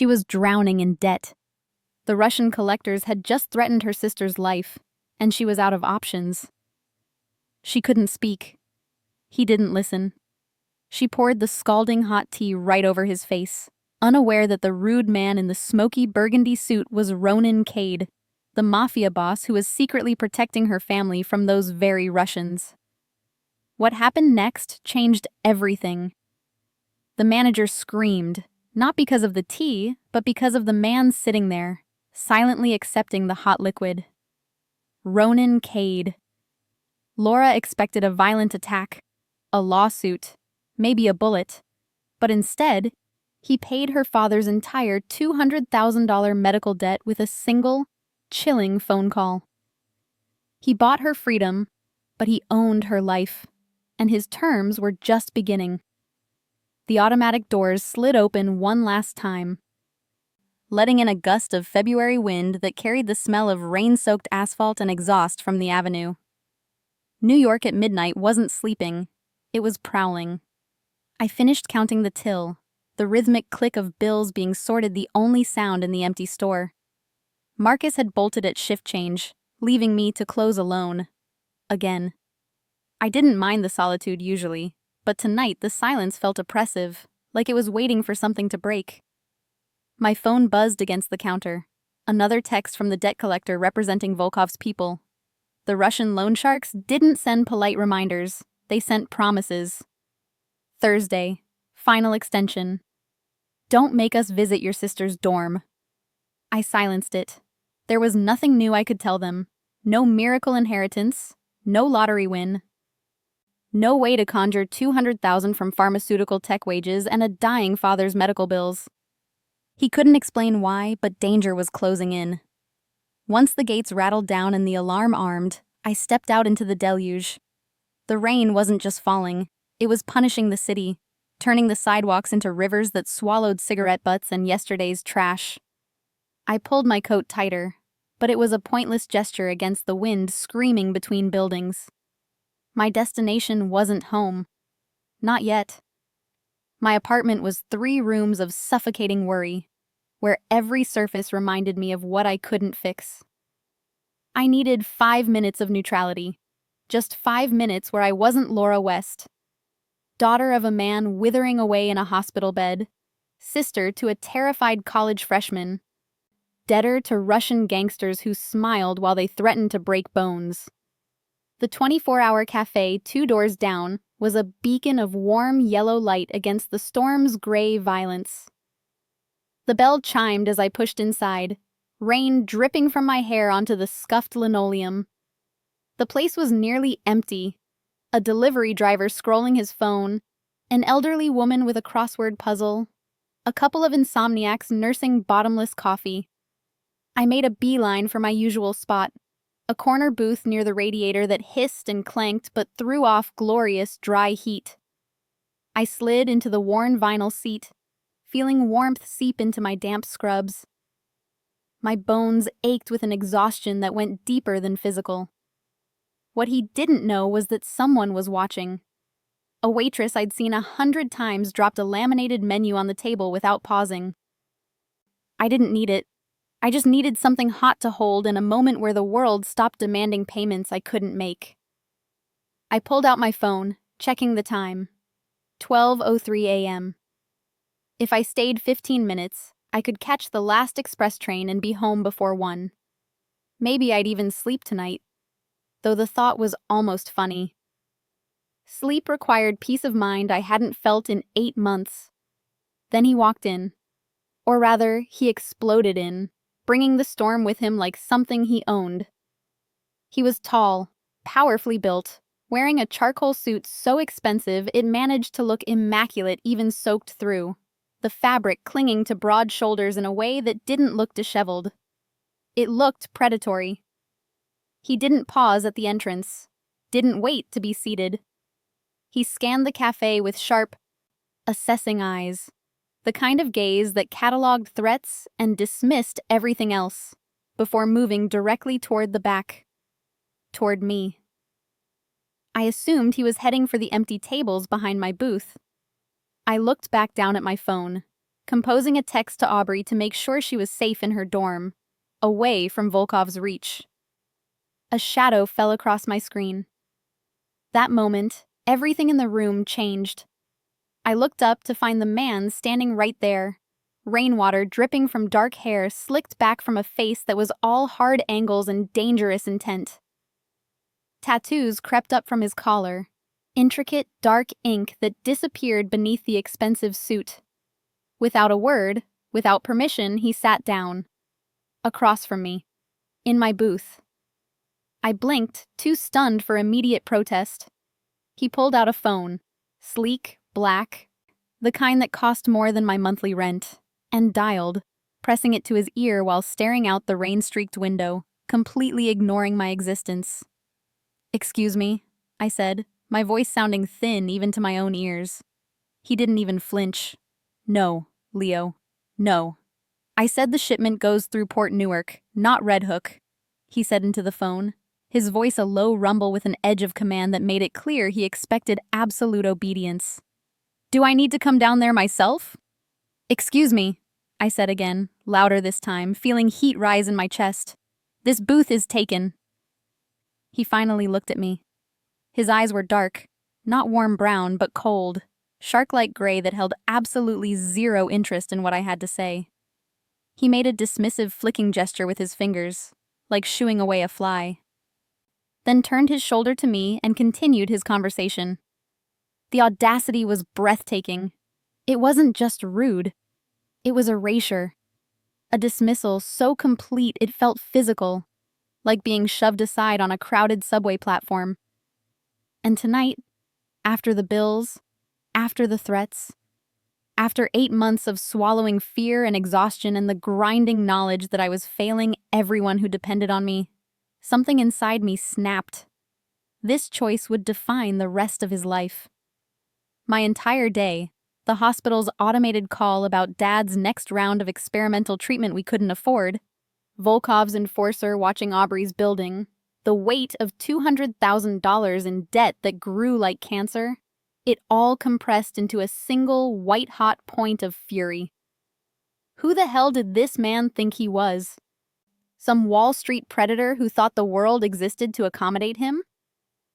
She was drowning in debt. The Russian collectors had just threatened her sister's life, and she was out of options. She couldn't speak. He didn't listen. She poured the scalding hot tea right over his face, unaware that the rude man in the smoky burgundy suit was Ronan Cade, the mafia boss who was secretly protecting her family from those very Russians. What happened next changed everything. The manager screamed, not because of the tea, but because of the man sitting there, silently accepting the hot liquid. Ronan Cade. Laura expected a violent attack, a lawsuit, maybe a bullet, but instead, he paid her father's entire $200,000 medical debt with a single, chilling phone call. He bought her freedom, but he owned her life, and his terms were just beginning. The automatic doors slid open one last time, letting in a gust of February wind that carried the smell of rain-soaked asphalt and exhaust from the avenue. New York at midnight wasn't sleeping, it was prowling. I finished counting the till, the rhythmic click of bills being sorted the only sound in the empty store. Marcus had bolted at shift change, leaving me to close alone. Again. I didn't mind the solitude usually, but tonight the silence felt oppressive, like it was waiting for something to break. My phone buzzed against the counter. Another text from the debt collector representing Volkov's people. The Russian loan sharks didn't send polite reminders, they sent promises. Thursday. Final extension. Don't make us visit your sister's dorm. I silenced it. There was nothing new I could tell them. No miracle inheritance. No lottery win. No way to conjure $200,000 from pharmaceutical tech wages and a dying father's medical bills. He couldn't explain why, but danger was closing in. Once the gates rattled down and the alarm armed, I stepped out into the deluge. The rain wasn't just falling, it was punishing the city, turning the sidewalks into rivers that swallowed cigarette butts and yesterday's trash. I pulled my coat tighter, but it was a pointless gesture against the wind screaming between buildings. My destination wasn't home. Not yet. My apartment was 3 rooms of suffocating worry, where every surface reminded me of what I couldn't fix. I needed 5 minutes of neutrality. Just 5 minutes where I wasn't Laura West, daughter of a man withering away in a hospital bed, sister to a terrified college freshman, debtor to Russian gangsters who smiled while they threatened to break bones. The 24-hour café 2 doors down was a beacon of warm yellow light against the storm's gray violence. The bell chimed as I pushed inside, rain dripping from my hair onto the scuffed linoleum. The place was nearly empty. A delivery driver scrolling his phone, an elderly woman with a crossword puzzle, a couple of insomniacs nursing bottomless coffee. I made a beeline for my usual spot, a corner booth near the radiator that hissed and clanked but threw off glorious dry heat. I slid into the worn vinyl seat, feeling warmth seep into my damp scrubs. My bones ached with an exhaustion that went deeper than physical. What he didn't know was that someone was watching. A waitress I'd seen 100 times dropped a laminated menu on the table without pausing. I didn't need it. I just needed something hot to hold in a moment where the world stopped demanding payments I couldn't make. I pulled out my phone, checking the time. 12:03 a.m. If I stayed 15 minutes, I could catch the last express train and be home before 1. Maybe I'd even sleep tonight, though the thought was almost funny. Sleep required peace of mind I hadn't felt in 8 months. Then he walked in. Or rather, he exploded in, bringing the storm with him like something he owned. He was tall, powerfully built, wearing a charcoal suit so expensive it managed to look immaculate even soaked through, the fabric clinging to broad shoulders in a way that didn't look disheveled. It looked predatory. He didn't pause at the entrance, didn't wait to be seated. He scanned the cafe with sharp, assessing eyes, the kind of gaze that cataloged threats and dismissed everything else, before moving directly toward the back, toward me. I assumed he was heading for the empty tables behind my booth. I looked back down at my phone, composing a text to Aubrey to make sure she was safe in her dorm, away from Volkov's reach. A shadow fell across my screen. That moment, everything in the room changed. I looked up to find the man standing right there, rainwater dripping from dark hair slicked back from a face that was all hard angles and dangerous intent. Tattoos crept up from his collar, intricate, dark ink that disappeared beneath the expensive suit. Without a word, without permission, he sat down, across from me, in my booth. I blinked, too stunned for immediate protest. He pulled out a phone, sleek, black, the kind that cost more than my monthly rent, and dialed, pressing it to his ear while staring out the rain-streaked window, completely ignoring my existence. "Excuse me," I said, my voice sounding thin even to my own ears. He didn't even flinch. "No, Leo. No. I said the shipment goes through Port Newark, not Red Hook," he said into the phone, his voice a low rumble with an edge of command that made it clear he expected absolute obedience. "Do I need to come down there myself?" "Excuse me," I said again, louder this time, feeling heat rise in my chest. "This booth is taken." He finally looked at me. His eyes were dark, not warm brown, but cold, shark-like gray that held absolutely zero interest in what I had to say. He made a dismissive flicking gesture with his fingers, like shooing away a fly. Then turned his shoulder to me and continued his conversation. The audacity was breathtaking. It wasn't just rude. It was erasure. A dismissal so complete it felt physical, like being shoved aside on a crowded subway platform. And tonight, after the bills, after the threats, after 8 months of swallowing fear and exhaustion and the grinding knowledge that I was failing everyone who depended on me, something inside me snapped. This choice would define the rest of his life. My entire day, the hospital's automated call about Dad's next round of experimental treatment we couldn't afford, Volkov's enforcer watching Aubrey's building, the weight of $200,000 in debt that grew like cancer, it all compressed into a single white-hot point of fury. Who the hell did this man think he was? Some Wall Street predator who thought the world existed to accommodate him?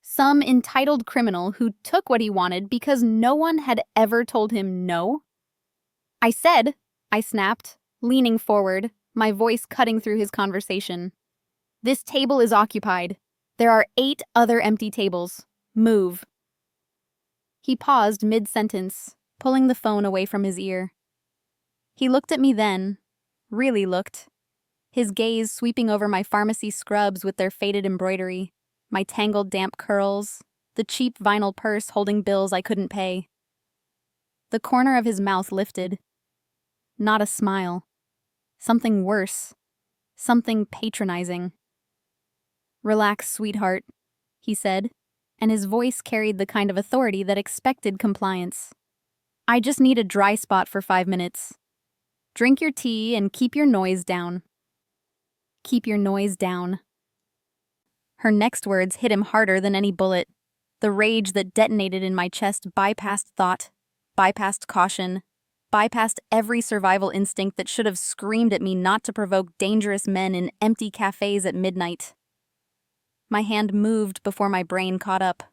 Some entitled criminal who took what he wanted because no one had ever told him no? I snapped, leaning forward, my voice cutting through his conversation. "This table is occupied. There are 8 other empty tables. Move." He paused mid-sentence, pulling the phone away from his ear. He looked at me then, really looked, his gaze sweeping over my pharmacy scrubs with their faded embroidery, my tangled damp curls, the cheap vinyl purse holding bills I couldn't pay. The corner of his mouth lifted. Not a smile. Something worse. Something patronizing. "Relax, sweetheart," he said, and his voice carried the kind of authority that expected compliance. "I just need a dry spot for 5 minutes. Drink your tea and keep your noise down." Keep your noise down. Her next words hit him harder than any bullet. The rage that detonated in my chest bypassed thought, bypassed caution, bypassed every survival instinct that should have screamed at me not to provoke dangerous men in empty cafes at midnight. My hand moved before my brain caught up.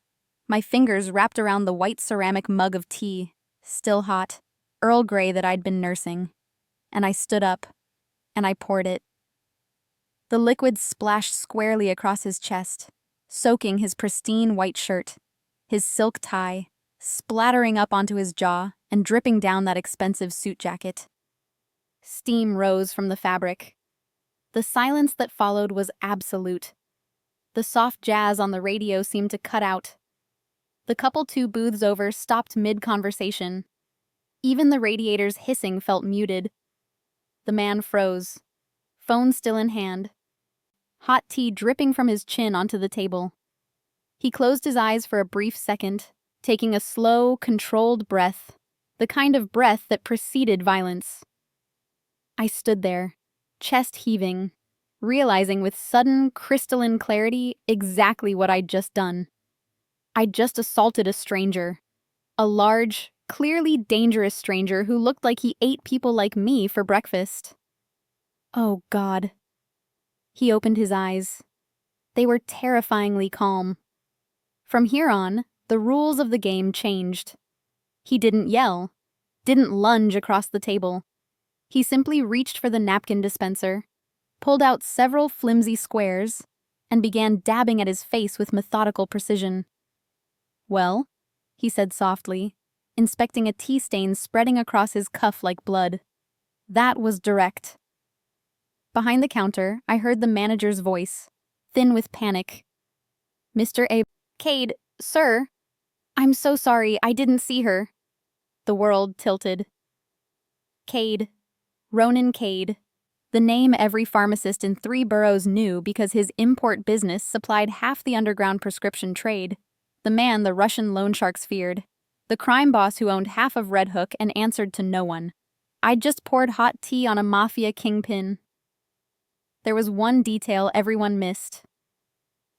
My fingers wrapped around the white ceramic mug of tea, still hot, Earl Grey that I'd been nursing. And I stood up, and I poured it. The liquid splashed squarely across his chest, soaking his pristine white shirt, his silk tie, splattering up onto his jaw and dripping down that expensive suit jacket. Steam rose from the fabric. The silence that followed was absolute. The soft jazz on the radio seemed to cut out. The couple 2 booths over stopped mid-conversation. Even the radiator's hissing felt muted. The man froze, phone still in hand, hot tea dripping from his chin onto the table. He closed his eyes for a brief second, taking a slow, controlled breath, the kind of breath that preceded violence. I stood there, chest heaving, realizing with sudden, crystalline clarity exactly what I'd just done. I'd just assaulted a stranger, a large, clearly dangerous stranger who looked like he ate people like me for breakfast. Oh, God. He opened his eyes. They were terrifyingly calm. From here on, the rules of the game changed. He didn't yell, didn't lunge across the table. He simply reached for the napkin dispenser, pulled out several flimsy squares, and began dabbing at his face with methodical precision. "Well," he said softly, inspecting a tea stain spreading across his cuff like blood. That was direct. Behind the counter, I heard the manager's voice, thin with panic. "Mr. A. Cade, sir. I'm so sorry, I didn't see her." The world tilted. Cade. Ronan Cade. The name every pharmacist in 3 boroughs knew because his import business supplied half the underground prescription trade. The man the Russian loan sharks feared. The crime boss who owned half of Red Hook and answered to no one. I'd just poured hot tea on a mafia kingpin. There was one detail everyone missed.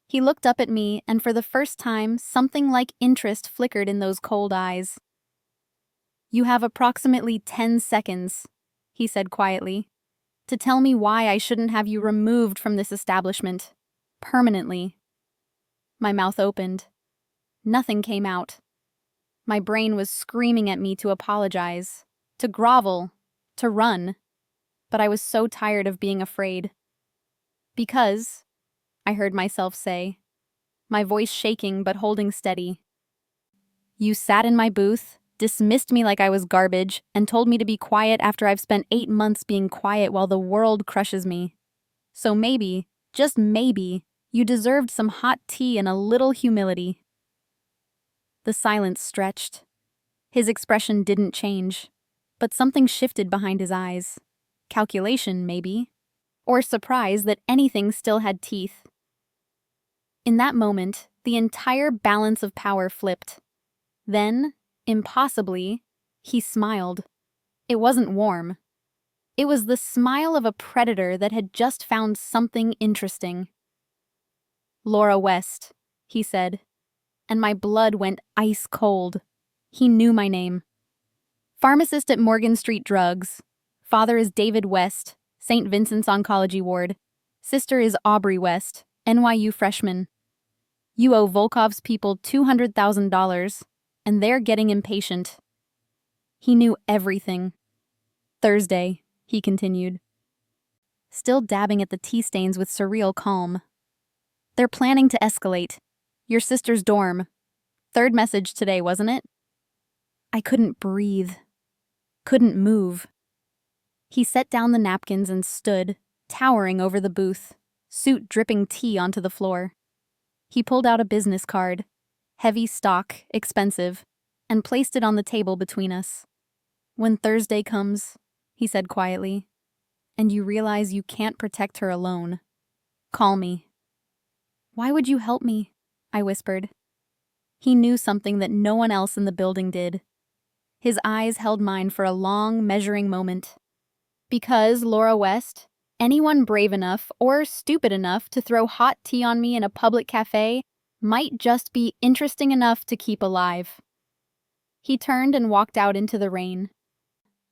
He looked up at me, and for the first time, something like interest flickered in those cold eyes. "You have approximately 10 seconds, he said quietly, to tell me why I shouldn't have you removed from this establishment. Permanently." My mouth opened. Nothing came out. My brain was screaming at me to apologize, to grovel, to run. But I was so tired of being afraid. "Because," I heard myself say, my voice shaking but holding steady, "you sat in my booth, dismissed me like I was garbage, and told me to be quiet after I've spent 8 months being quiet while the world crushes me. So maybe, just maybe, you deserved some hot tea and a little humility." The silence stretched. His expression didn't change, but something shifted behind his eyes. Calculation, maybe, or surprise that anything still had teeth. In that moment, the entire balance of power flipped. Then, impossibly, he smiled. It wasn't warm. It was the smile of a predator that had just found something interesting. "Laura West," he said, and my blood went ice cold. He knew my name. "Pharmacist at Morgan Street Drugs. Father is David West, St. Vincent's Oncology Ward. Sister is Aubrey West, NYU freshman. You owe Volkov's people $200,000, and they're getting impatient." He knew everything. "Thursday," he continued, still dabbing at the tea stains with surreal calm. "They're planning to escalate. Your sister's dorm. 3rd message today, wasn't it?" I couldn't breathe. Couldn't move. He set down the napkins and stood, towering over the booth, suit dripping tea onto the floor. He pulled out a business card, heavy stock, expensive, and placed it on the table between us. "When Thursday comes," he said quietly, "and you realize you can't protect her alone, call me." "Why would you help me?" I whispered. He knew something that no one else in the building did. His eyes held mine for a long, measuring moment. "Because, Laura West, anyone brave enough or stupid enough to throw hot tea on me in a public cafe might just be interesting enough to keep alive." He turned and walked out into the rain,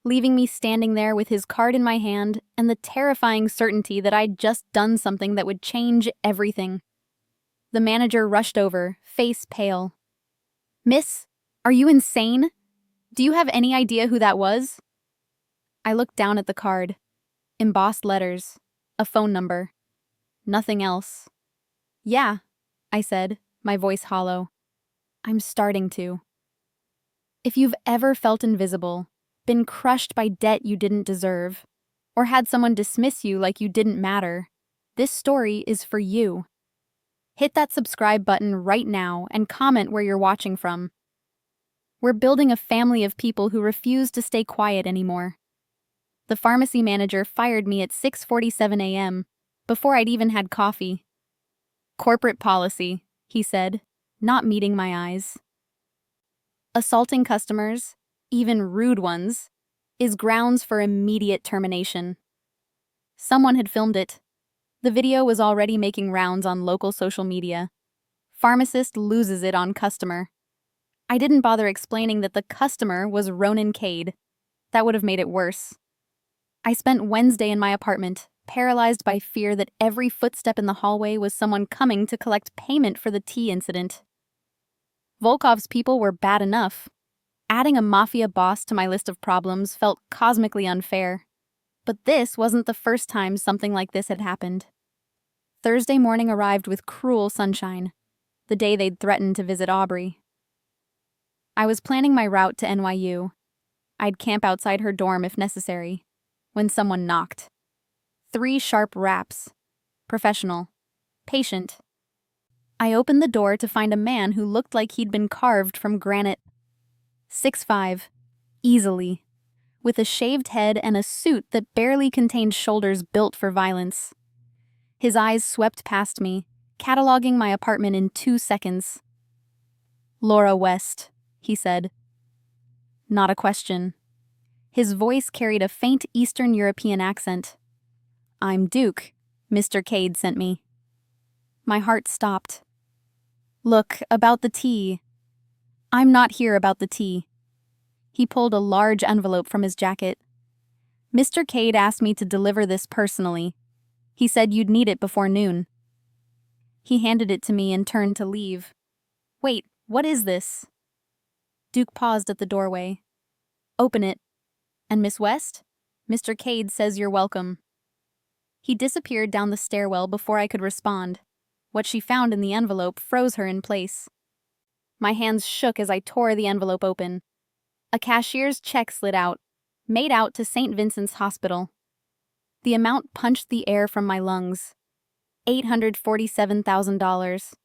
leaving me standing there with his card in my hand and the terrifying certainty that I'd just done something that would change everything. The manager rushed over, face pale. "Miss, are you insane? Do you have any idea who that was?" I looked down at the card. Embossed letters. A phone number. Nothing else. "Yeah," I said, my voice hollow. "I'm starting to." If you've ever felt invisible, been crushed by debt you didn't deserve, or had someone dismiss you like you didn't matter, this story is for you. Hit that subscribe button right now and comment where you're watching from. We're building a family of people who refuse to stay quiet anymore. The pharmacy manager fired me at 6:47 a.m., before I'd even had coffee. "Corporate policy," he said, not meeting my eyes. Assaulting customers, even rude ones, is grounds for immediate termination. Someone had filmed it. The video was already making rounds on local social media. Pharmacist loses it on customer. I didn't bother explaining that the customer was Ronan Cade. That would have made it worse. I spent Wednesday in my apartment, paralyzed by fear that every footstep in the hallway was someone coming to collect payment for the tea incident. Volkov's people were bad enough. Adding a mafia boss to my list of problems felt cosmically unfair. But this wasn't the first time something like this had happened. Thursday morning arrived with cruel sunshine, the day they'd threatened to visit Aubrey. I was planning my route to NYU. I'd camp outside her dorm if necessary, when someone knocked. 3 sharp raps. Professional. Patient. I opened the door to find a man who looked like he'd been carved from granite. 6'5", easily, with a shaved head and a suit that barely contained shoulders built for violence. His eyes swept past me, cataloging my apartment in 2 seconds. "Laura West," he said. Not a question. His voice carried a faint Eastern European accent. "I'm Duke. Mr. Cade sent me." My heart stopped. "Look, about the tea." "I'm not here about the tea." He pulled a large envelope from his jacket. "Mr. Cade asked me to deliver this personally. He said you'd need it before noon." He handed it to me and turned to leave. "Wait, what is this?" Duke paused at the doorway. "Open it. And Miss West? Mr. Cade says you're welcome." He disappeared down the stairwell before I could respond. What she found in the envelope froze her in place. My hands shook as I tore the envelope open. A cashier's check slid out, made out to St. Vincent's Hospital. The amount punched the air from my lungs. $847,000.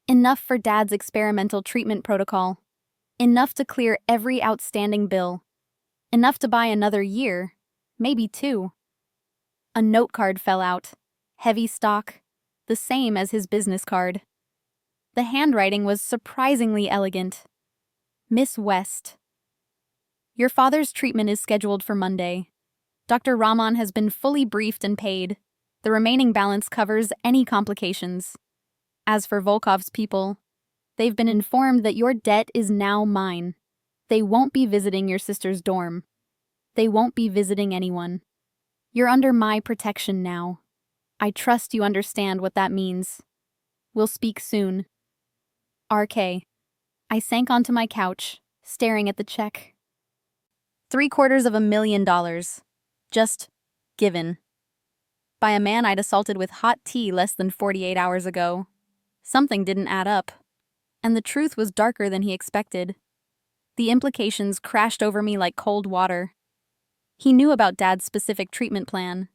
Enough for Dad's experimental treatment protocol. Enough to clear every outstanding bill. Enough to buy another year, maybe 2. A note card fell out. Heavy stock, the same as his business card. The handwriting was surprisingly elegant. "Miss West. Your father's treatment is scheduled for Monday. Dr. Rahman has been fully briefed and paid. The remaining balance covers any complications. As for Volkov's people, they've been informed that your debt is now mine. They won't be visiting your sister's dorm. They won't be visiting anyone. You're under my protection now. I trust you understand what that means. We'll speak soon. RK." I sank onto my couch, staring at the check. $750,000. Just given. By a man I'd assaulted with hot tea less than 48 hours ago. Something didn't add up. And the truth was darker than he expected. The implications crashed over me like cold water. He knew about Dad's specific treatment plan.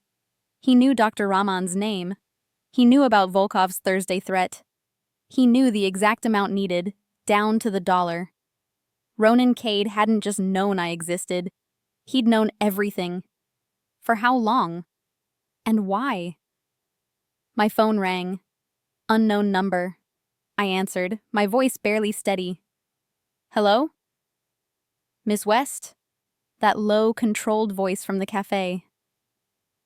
He knew Dr. Rahman's name. He knew about Volkov's Thursday threat. He knew the exact amount needed, down to the dollar. Ronan Cade hadn't just known I existed. He'd known everything. For how long? And why? My phone rang. Unknown number. I answered, my voice barely steady. "Hello? Miss West?" That low, controlled voice from the café.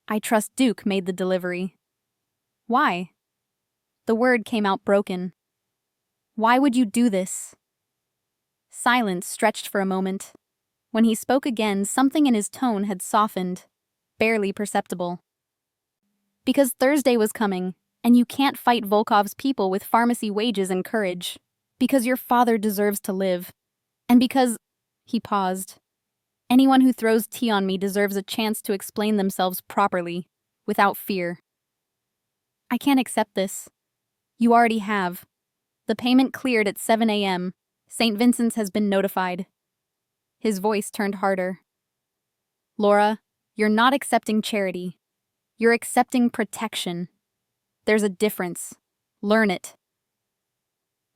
"I trust Duke made the delivery." "Why?" The word came out broken. "Why would you do this?" Silence stretched for a moment. When he spoke again, something in his tone had softened, barely perceptible. "Because Thursday was coming, and you can't fight Volkov's people with pharmacy wages and courage. Because your father deserves to live. And because—" He paused. "Anyone who throws tea on me deserves a chance to explain themselves properly, without fear. I can't accept this. You already have. The payment cleared at 7 a.m. St. Vincent's has been notified." His voice turned harder. "Laura, you're not accepting charity. You're accepting protection. There's a difference. Learn it."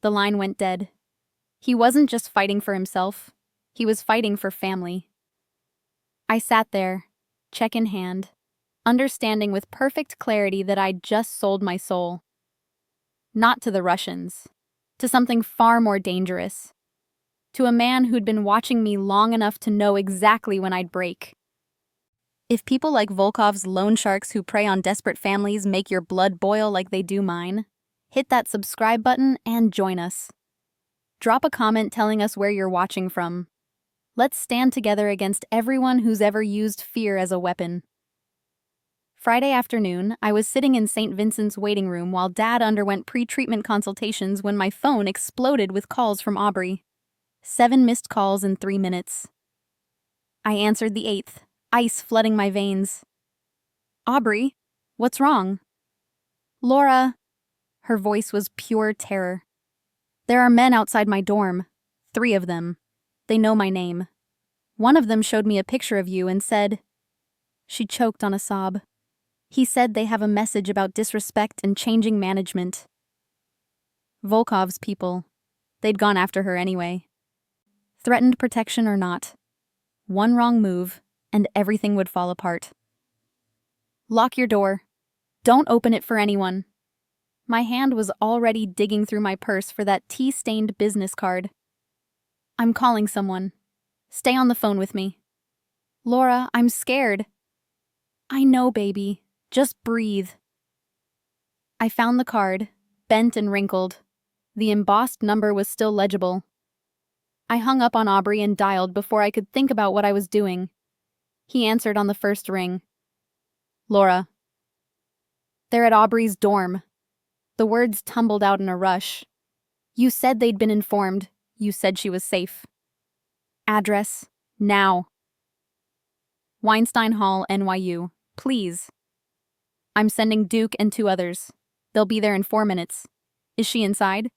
The line went dead. He wasn't just fighting for himself. He was fighting for family. I sat there, check in hand, understanding with perfect clarity that I'd just sold my soul. Not to the Russians. To something far more dangerous. To a man who'd been watching me long enough to know exactly when I'd break. If people like Volkov's loan sharks who prey on desperate families make your blood boil like they do mine, hit that subscribe button and join us. Drop a comment telling us where you're watching from. Let's stand together against everyone who's ever used fear as a weapon. Friday afternoon, I was sitting in St. Vincent's waiting room while Dad underwent pre-treatment consultations when my phone exploded with calls from Aubrey. 7 missed calls in 3 minutes. I answered the 8th, ice flooding my veins. Aubrey, what's wrong? Laura. Her voice was pure terror. There are men outside my dorm. 3 of them. They know my name. One of them showed me a picture of you and said... She choked on a sob. He said they have a message about disrespect and changing management. Volkov's people. They'd gone after her anyway. Threatened protection or not. One wrong move, and everything would fall apart. Lock your door. Don't open it for anyone. My hand was already digging through my purse for that tea-stained business card. I'm calling someone. Stay on the phone with me. Laura, I'm scared. I know, baby. Just breathe. I found the card, bent and wrinkled. The embossed number was still legible. I hung up on Aubrey and dialed before I could think about what I was doing. He answered on the first ring. Laura. They're at Aubrey's dorm. The words tumbled out in a rush. You said they'd been informed. You said she was safe. Address, now. Weinstein Hall, NYU. Please. I'm sending Duke and 2 others. They'll be there in 4 minutes. Is she inside?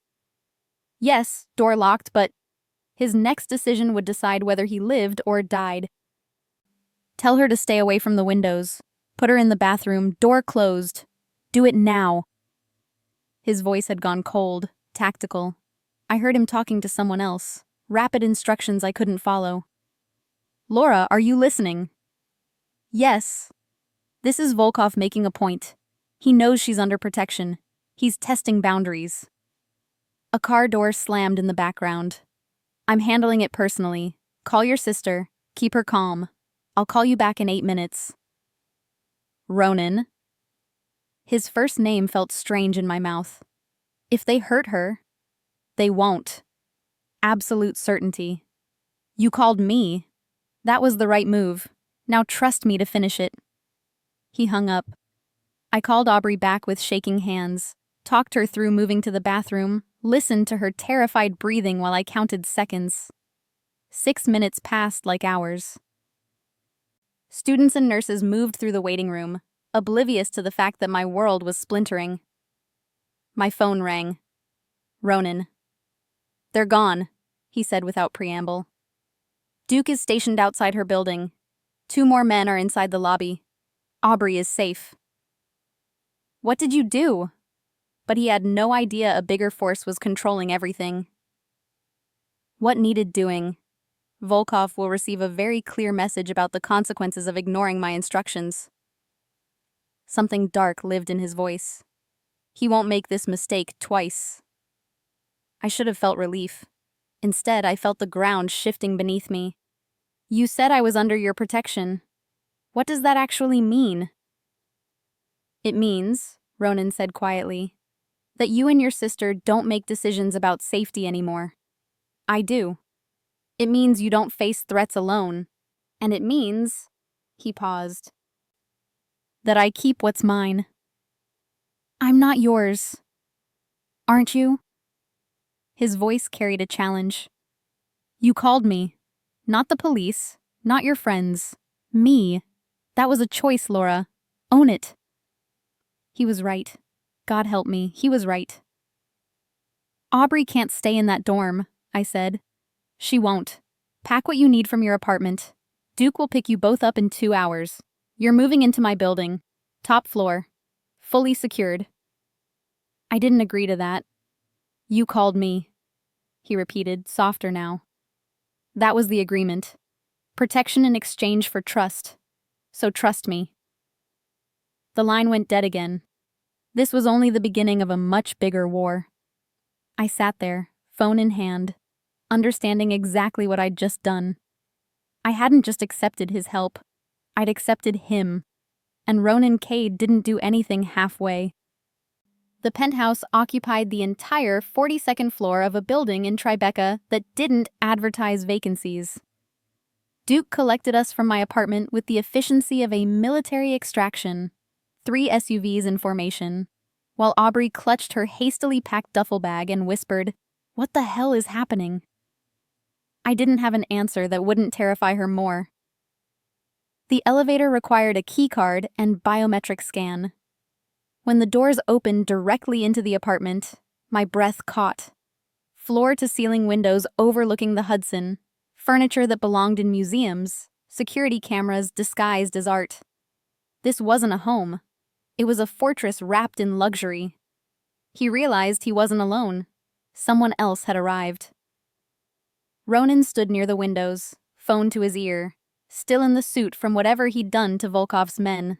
Yes, door locked, but his next decision would decide whether he lived or died. Tell her to stay away from the windows. Put her in the bathroom, door closed. Do it now. His voice had gone cold, tactical. I heard him talking to someone else. Rapid instructions I couldn't follow. Laura, are you listening? Yes. This is Volkov making a point. He knows she's under protection. He's testing boundaries. A car door slammed in the background. I'm handling it personally. Call your sister. Keep her calm. I'll call you back in 8 minutes. Ronan. His first name felt strange in my mouth. If they hurt her, they won't. Absolute certainty. You called me. That was the right move. Now trust me to finish it. He hung up. I called Aubrey back with shaking hands, talked her through moving to the bathroom, listened to her terrified breathing while I counted seconds. 6 minutes passed like hours. Students and nurses moved through the waiting room, oblivious to the fact that my world was splintering. My phone rang. Ronan. They're gone, he said without preamble. Duke is stationed outside her building. 2 more men are inside the lobby. Aubrey is safe. What did you do? But he had no idea a bigger force was controlling everything. What needed doing? Volkov will receive a very clear message about the consequences of ignoring my instructions. Something dark lived in his voice. He won't make this mistake twice. I should have felt relief. Instead, I felt the ground shifting beneath me. You said I was under your protection. What does that actually mean? It means, Ronan said quietly, that you and your sister don't make decisions about safety anymore. I do. It means you don't face threats alone. And it means, he paused, that I keep what's mine. I'm not yours. Aren't you? His voice carried a challenge. You called me. Not the police. Not your friends. Me. That was a choice, Laura. Own it. He was right. God help me, he was right. Aubrey can't stay in that dorm, I said. She won't. Pack what you need from your apartment. Duke will pick you both up in 2 hours. You're moving into my building. Top floor. Fully secured. I didn't agree to that. You called me, he repeated, softer now. That was the agreement. Protection in exchange for trust. So trust me. The line went dead again. This was only the beginning of a much bigger war. I sat there, phone in hand, understanding exactly what I'd just done. I hadn't just accepted his help. I'd accepted him. And Ronan Cade didn't do anything halfway. The penthouse occupied the entire 42nd floor of a building in Tribeca that didn't advertise vacancies. Duke collected us from my apartment with the efficiency of a military extraction, 3 SUVs in formation, while Aubrey clutched her hastily packed duffel bag and whispered, "What the hell is happening?" I didn't have an answer that wouldn't terrify her more. The elevator required a key card and biometric scan. When the doors opened directly into the apartment, my breath caught. Floor-to-ceiling windows overlooking the Hudson, furniture that belonged in museums, security cameras disguised as art. This wasn't a home. It was a fortress wrapped in luxury. He realized he wasn't alone. Someone else had arrived. Ronan stood near the windows, phone to his ear, still in the suit from whatever he'd done to Volkov's men.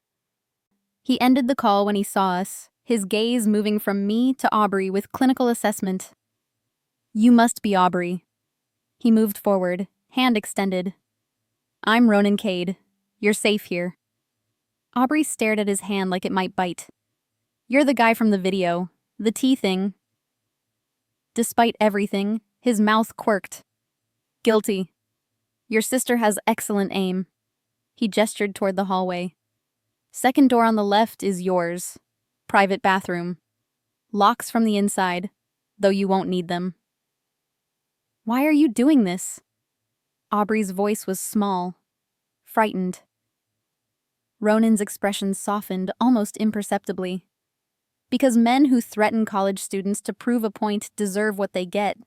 He ended the call when he saw us, his gaze moving from me to Aubrey with clinical assessment. "You must be Aubrey." He moved forward, hand extended. "I'm Ronan Cade. You're safe here." Aubrey stared at his hand like it might bite. "You're the guy from the video, the tea thing." Despite everything, his mouth quirked. "Guilty. Your sister has excellent aim." He gestured toward the hallway. "Second door on the left is yours. Private bathroom. Locks from the inside, though you won't need them." "Why are you doing this?" Aubrey's voice was small, frightened. Ronan's expression softened almost imperceptibly. "Because men who threaten college students to prove a point deserve what they get.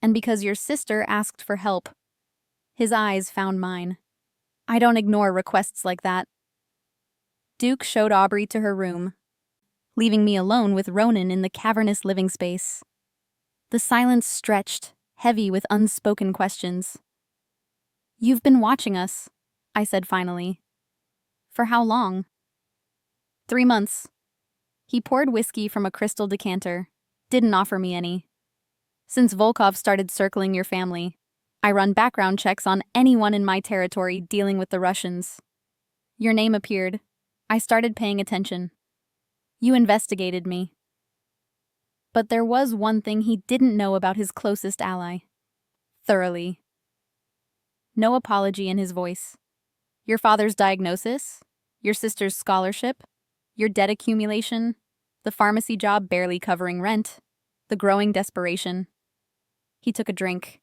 And because your sister asked for help." His eyes found mine. "I don't ignore requests like that." Duke showed Aubrey to her room, leaving me alone with Ronan in the cavernous living space. The silence stretched, heavy with unspoken questions. "You've been watching us," I said finally. "For how long?" 3 months. He poured whiskey from a crystal decanter, didn't offer me any. "Since Volkov started circling your family, I run background checks on anyone in my territory dealing with the Russians. Your name appeared. I started paying attention. You investigated me." But there was one thing he didn't know about his closest ally. Thoroughly. No apology in his voice. "Your father's diagnosis? Your sister's scholarship? Your debt accumulation? The pharmacy job barely covering rent? The growing desperation?" He took a drink.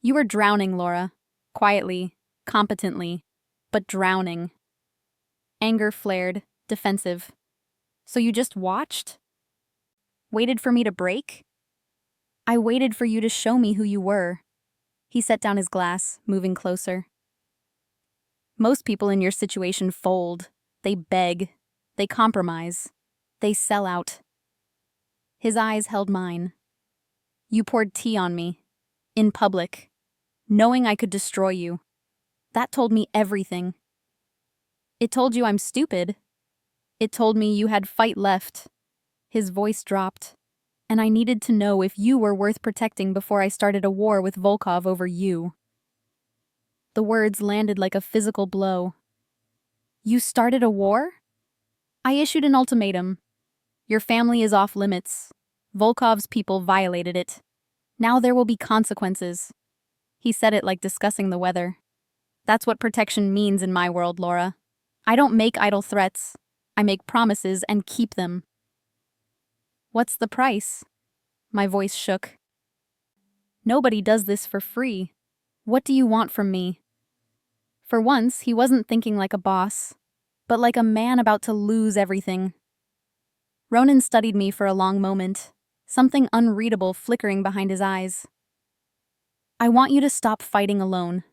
"You were drowning, Laura. Quietly, competently, but drowning." Anger flared, defensive. "So you just watched? Waited for me to break?" "I waited for you to show me who you were." He set down his glass, moving closer. "Most people in your situation fold. They beg. They compromise. They sell out." His eyes held mine. "You poured tea on me. In public. Knowing I could destroy you. That told me everything. It told you I'm stupid. It told me you had fight left." His voice dropped. "And I needed to know if you were worth protecting before I started a war with Volkov over you." The words landed like a physical blow. "You started a war?" "I issued an ultimatum. Your family is off limits. Volkov's people violated it. Now there will be consequences." He said it like discussing the weather. "That's what protection means in my world, Laura. I don't make idle threats. I make promises and keep them." "What's the price?" My voice shook. "Nobody does this for free. What do you want from me?" For once, he wasn't thinking like a boss, but like a man about to lose everything. Ronan studied me for a long moment, something unreadable flickering behind his eyes. "I want you to stop fighting alone.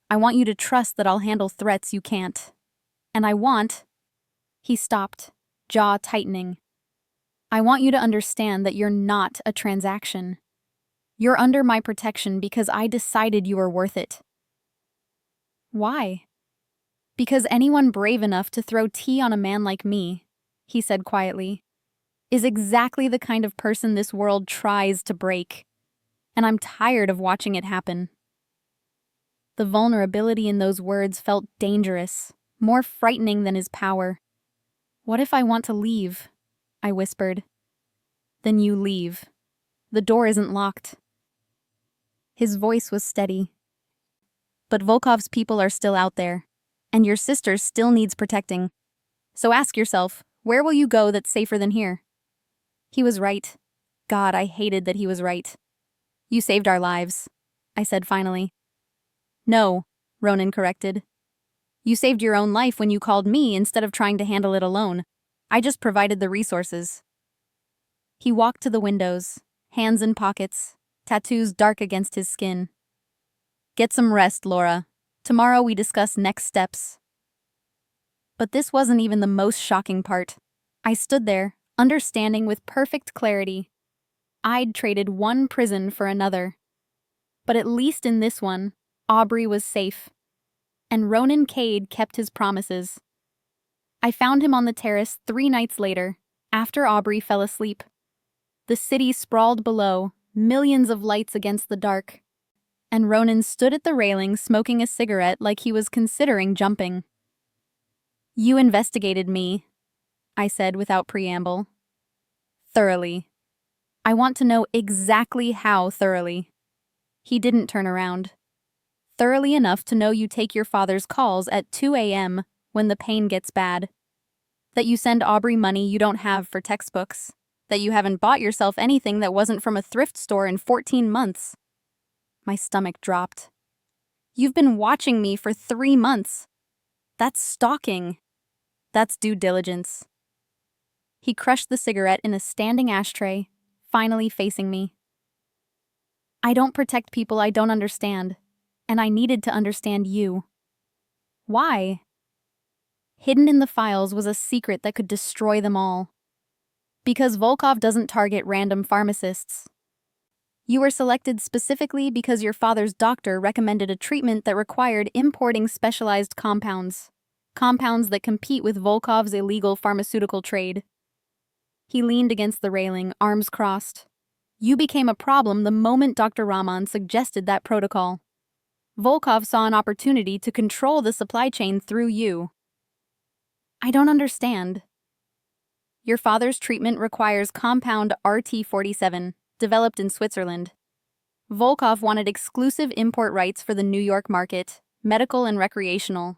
I want you to trust that I'll handle threats you can't. And I want..." He stopped, jaw tightening. "I want you to understand that you're not a transaction. You're under my protection because I decided you were worth it." "Why?" "Because anyone brave enough to throw tea on a man like me," he said quietly, "is exactly the kind of person this world tries to break. And I'm tired of watching it happen." The vulnerability in those words felt dangerous, more frightening than his power. "What if I want to leave?" I whispered. Then you leave. The door isn't locked. His voice was steady. But Volkov's people are still out there, and your sister still needs protecting. So ask yourself, where will you go that's safer than here? He was right. God, I hated that he was right. You saved our lives, I said finally. No, Ronan corrected. You saved your own life when you called me instead of trying to handle it alone. I just provided the resources. He walked to the windows, hands in pockets, tattoos dark against his skin. Get some rest, Laura. Tomorrow we discuss next steps. But this wasn't even the most shocking part. I stood there, understanding with perfect clarity. I'd traded one prison for another. But at least in this one, Aubrey was safe. And Ronan Cade kept his promises. I found him on the terrace 3 nights later, after Aubrey fell asleep. The city sprawled below, millions of lights against the dark. And Ronan stood at the railing smoking a cigarette like he was considering jumping. You investigated me, I said without preamble. Thoroughly. I want to know exactly how thoroughly. He didn't turn around. Thoroughly enough to know you take your father's calls at 2 a.m. when the pain gets bad. That you send Aubrey money you don't have for textbooks. That you haven't bought yourself anything that wasn't from a thrift store in 14 months. My stomach dropped. You've been watching me for 3 months. That's stalking. That's due diligence. He crushed the cigarette in a standing ashtray, finally facing me. I don't protect people I don't understand, and I needed to understand you. Why? Hidden in the files was a secret that could destroy them all. Because Volkov doesn't target random pharmacists. You were selected specifically because your father's doctor recommended a treatment that required importing specialized compounds. Compounds that compete with Volkov's illegal pharmaceutical trade. He leaned against the railing, arms crossed. You became a problem the moment Dr. Rahman suggested that protocol. Volkov saw an opportunity to control the supply chain through you. I don't understand. Your father's treatment requires compound RT-47, developed in Switzerland. Volkov wanted exclusive import rights for the New York market, medical and recreational.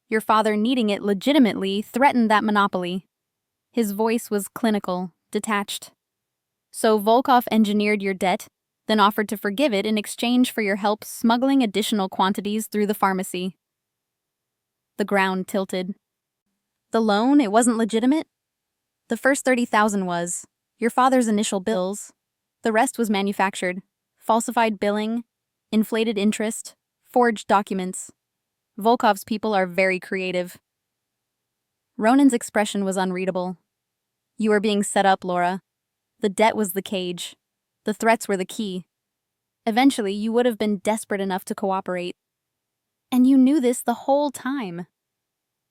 Your father needing it legitimately threatened that monopoly. His voice was clinical, detached. So Volkov engineered your debt, then offered to forgive it in exchange for your help smuggling additional quantities through the pharmacy. The ground tilted. The loan, it wasn't legitimate? The first 30,000 was. Your father's initial bills. The rest was manufactured. Falsified billing, inflated interest, forged documents. Volkov's people are very creative. Ronan's expression was unreadable. You were being set up, Laura. The debt was the cage. The threats were the key. Eventually, you would have been desperate enough to cooperate. And you knew this the whole time.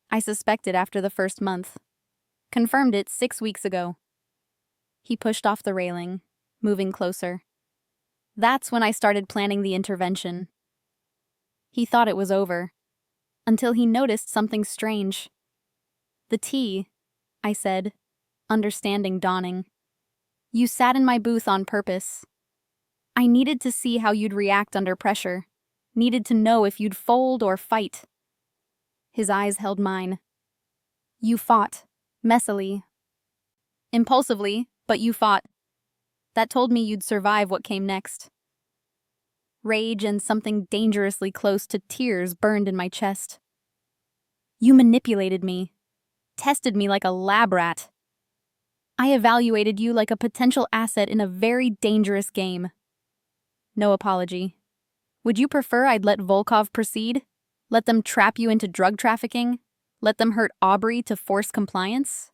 I suspected after the first month. Confirmed it 6 weeks ago. He pushed off the railing, moving closer. That's when I started planning the intervention. He thought it was over, until he noticed something strange. The tea, I said, understanding dawning. You sat in my booth on purpose. I needed to see how you'd react under pressure, needed to know if you'd fold or fight. His eyes held mine. You fought, messily. Impulsively, but you fought. That told me you'd survive what came next. Rage and something dangerously close to tears burned in my chest. You manipulated me, tested me like a lab rat. I evaluated you like a potential asset in a very dangerous game. No apology. Would you prefer I'd let Volkov proceed? Let them trap you into drug trafficking? Let them hurt Aubrey to force compliance?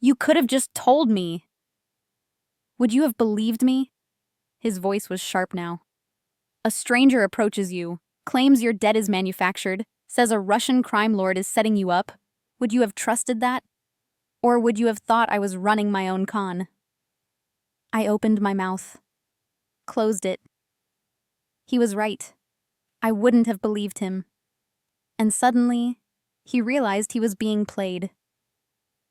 You could have just told me. Would you have believed me? His voice was sharp now. A stranger approaches you, claims your debt is manufactured, says a Russian crime lord is setting you up. Would you have trusted that? Or would you have thought I was running my own con? I opened my mouth. Closed it. He was right. I wouldn't have believed him. And suddenly, he realized he was being played.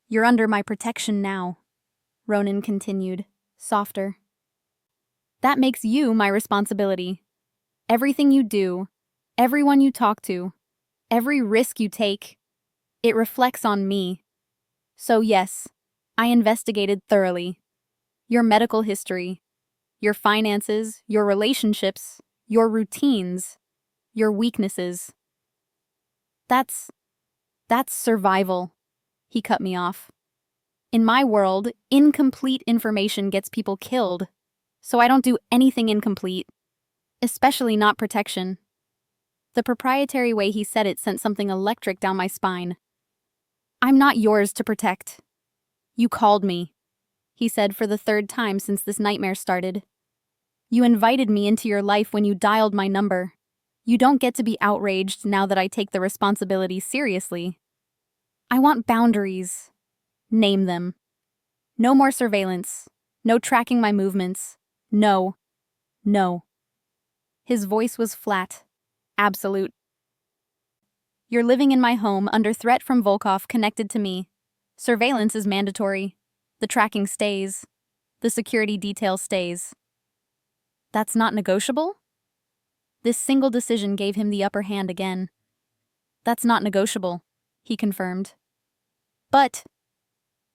You're under my protection now, Ronan continued. softer. That makes you my responsibility. Everything you do, everyone you talk to, every risk you take, it reflects on me. So yes, I investigated thoroughly. Your medical history, your finances, your relationships, your routines, your weaknesses. That's survival. He cut me off. In my world, incomplete information gets people killed. So I don't do anything incomplete, especially not protection. The proprietary way he said it sent something electric down my spine. I'm not yours to protect. You called me, he said for the third time since this nightmare started. You invited me into your life when you dialed my number. You don't get to be outraged now that I take the responsibility seriously. I want boundaries. Name them. No more surveillance. No tracking my movements. No. No. His voice was flat. Absolute. You're living in my home under threat from Volkov connected to me. Surveillance is mandatory. The tracking stays. The security detail stays. That's not negotiable? This single decision gave him the upper hand again. That's not negotiable, he confirmed. But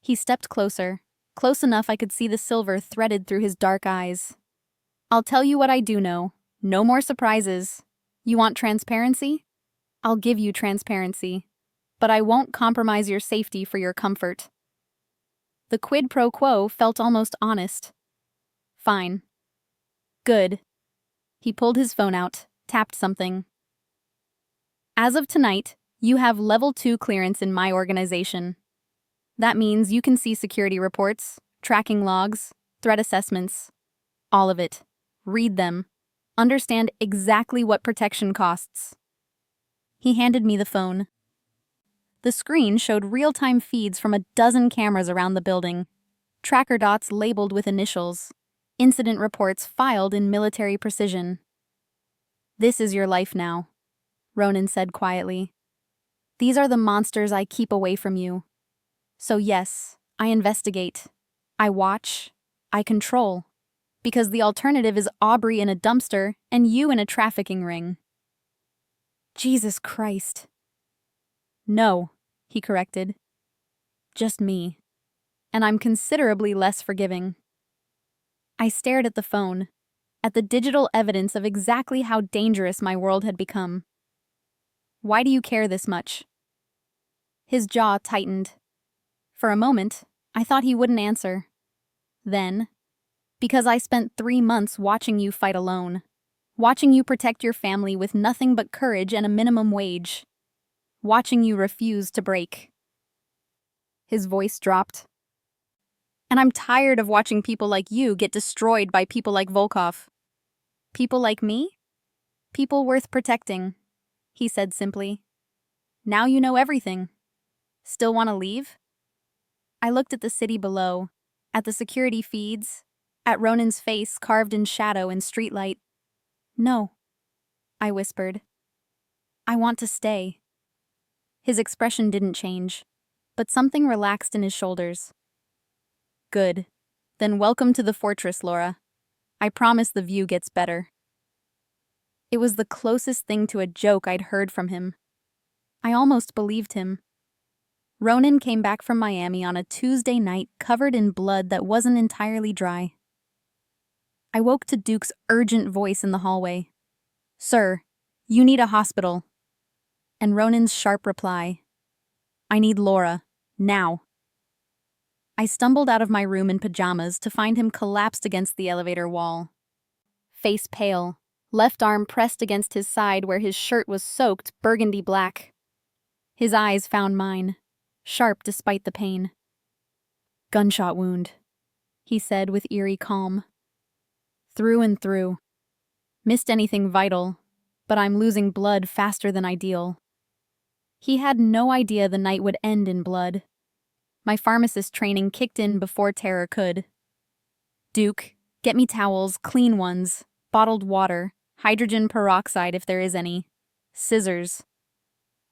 he stepped closer, close enough I could see the silver threaded through his dark eyes. I'll tell you what I do know. No more surprises. You want transparency? I'll give you transparency. But I won't compromise your safety for your comfort. The quid pro quo felt almost honest. Fine. Good. He pulled his phone out, tapped something. As of tonight, you have Level 2 clearance in my organization. That means you can see security reports, tracking logs, threat assessments. All of it. Read them. Understand exactly what protection costs. He handed me the phone. The screen showed real-time feeds from a dozen cameras around the building. Tracker dots labeled with initials. Incident reports filed in military precision. This is your life now, Ronan said quietly. These are the monsters I keep away from you. So yes, I investigate. I watch. I control. Because the alternative is Aubrey in a dumpster and you in a trafficking ring. Jesus Christ. No, he corrected. Just me. And I'm considerably less forgiving. I stared at the phone, at the digital evidence of exactly how dangerous my world had become. Why do you care this much? His jaw tightened. For a moment, I thought he wouldn't answer. Then, because I spent 3 months watching you fight alone, watching you protect your family with nothing but courage and a minimum wage, watching you refuse to break. His voice dropped. And I'm tired of watching people like you get destroyed by people like Volkov. People like me? People worth protecting, he said simply. Now you know everything. Still want to leave? I looked at the city below, at the security feeds, at Ronan's face carved in shadow and streetlight. No, I whispered. I want to stay. His expression didn't change, but something relaxed in his shoulders. Good. Then welcome to the fortress, Laura. I promise the view gets better. It was the closest thing to a joke I'd heard from him. I almost believed him. Ronan came back from Miami on a Tuesday night covered in blood that wasn't entirely dry. I woke to Duke's urgent voice in the hallway. Sir, you need a hospital. And Ronan's sharp reply. I need Laura. Now. I stumbled out of my room in pajamas to find him collapsed against the elevator wall. Face pale, left arm pressed against his side where his shirt was soaked burgundy black. His eyes found mine, sharp despite the pain. Gunshot wound, he said with eerie calm. Through and through. Missed anything vital, but I'm losing blood faster than ideal. He had no idea the night would end in blood. My pharmacist training kicked in before terror could. Duke, get me towels, clean ones, bottled water, hydrogen peroxide if there is any, scissors.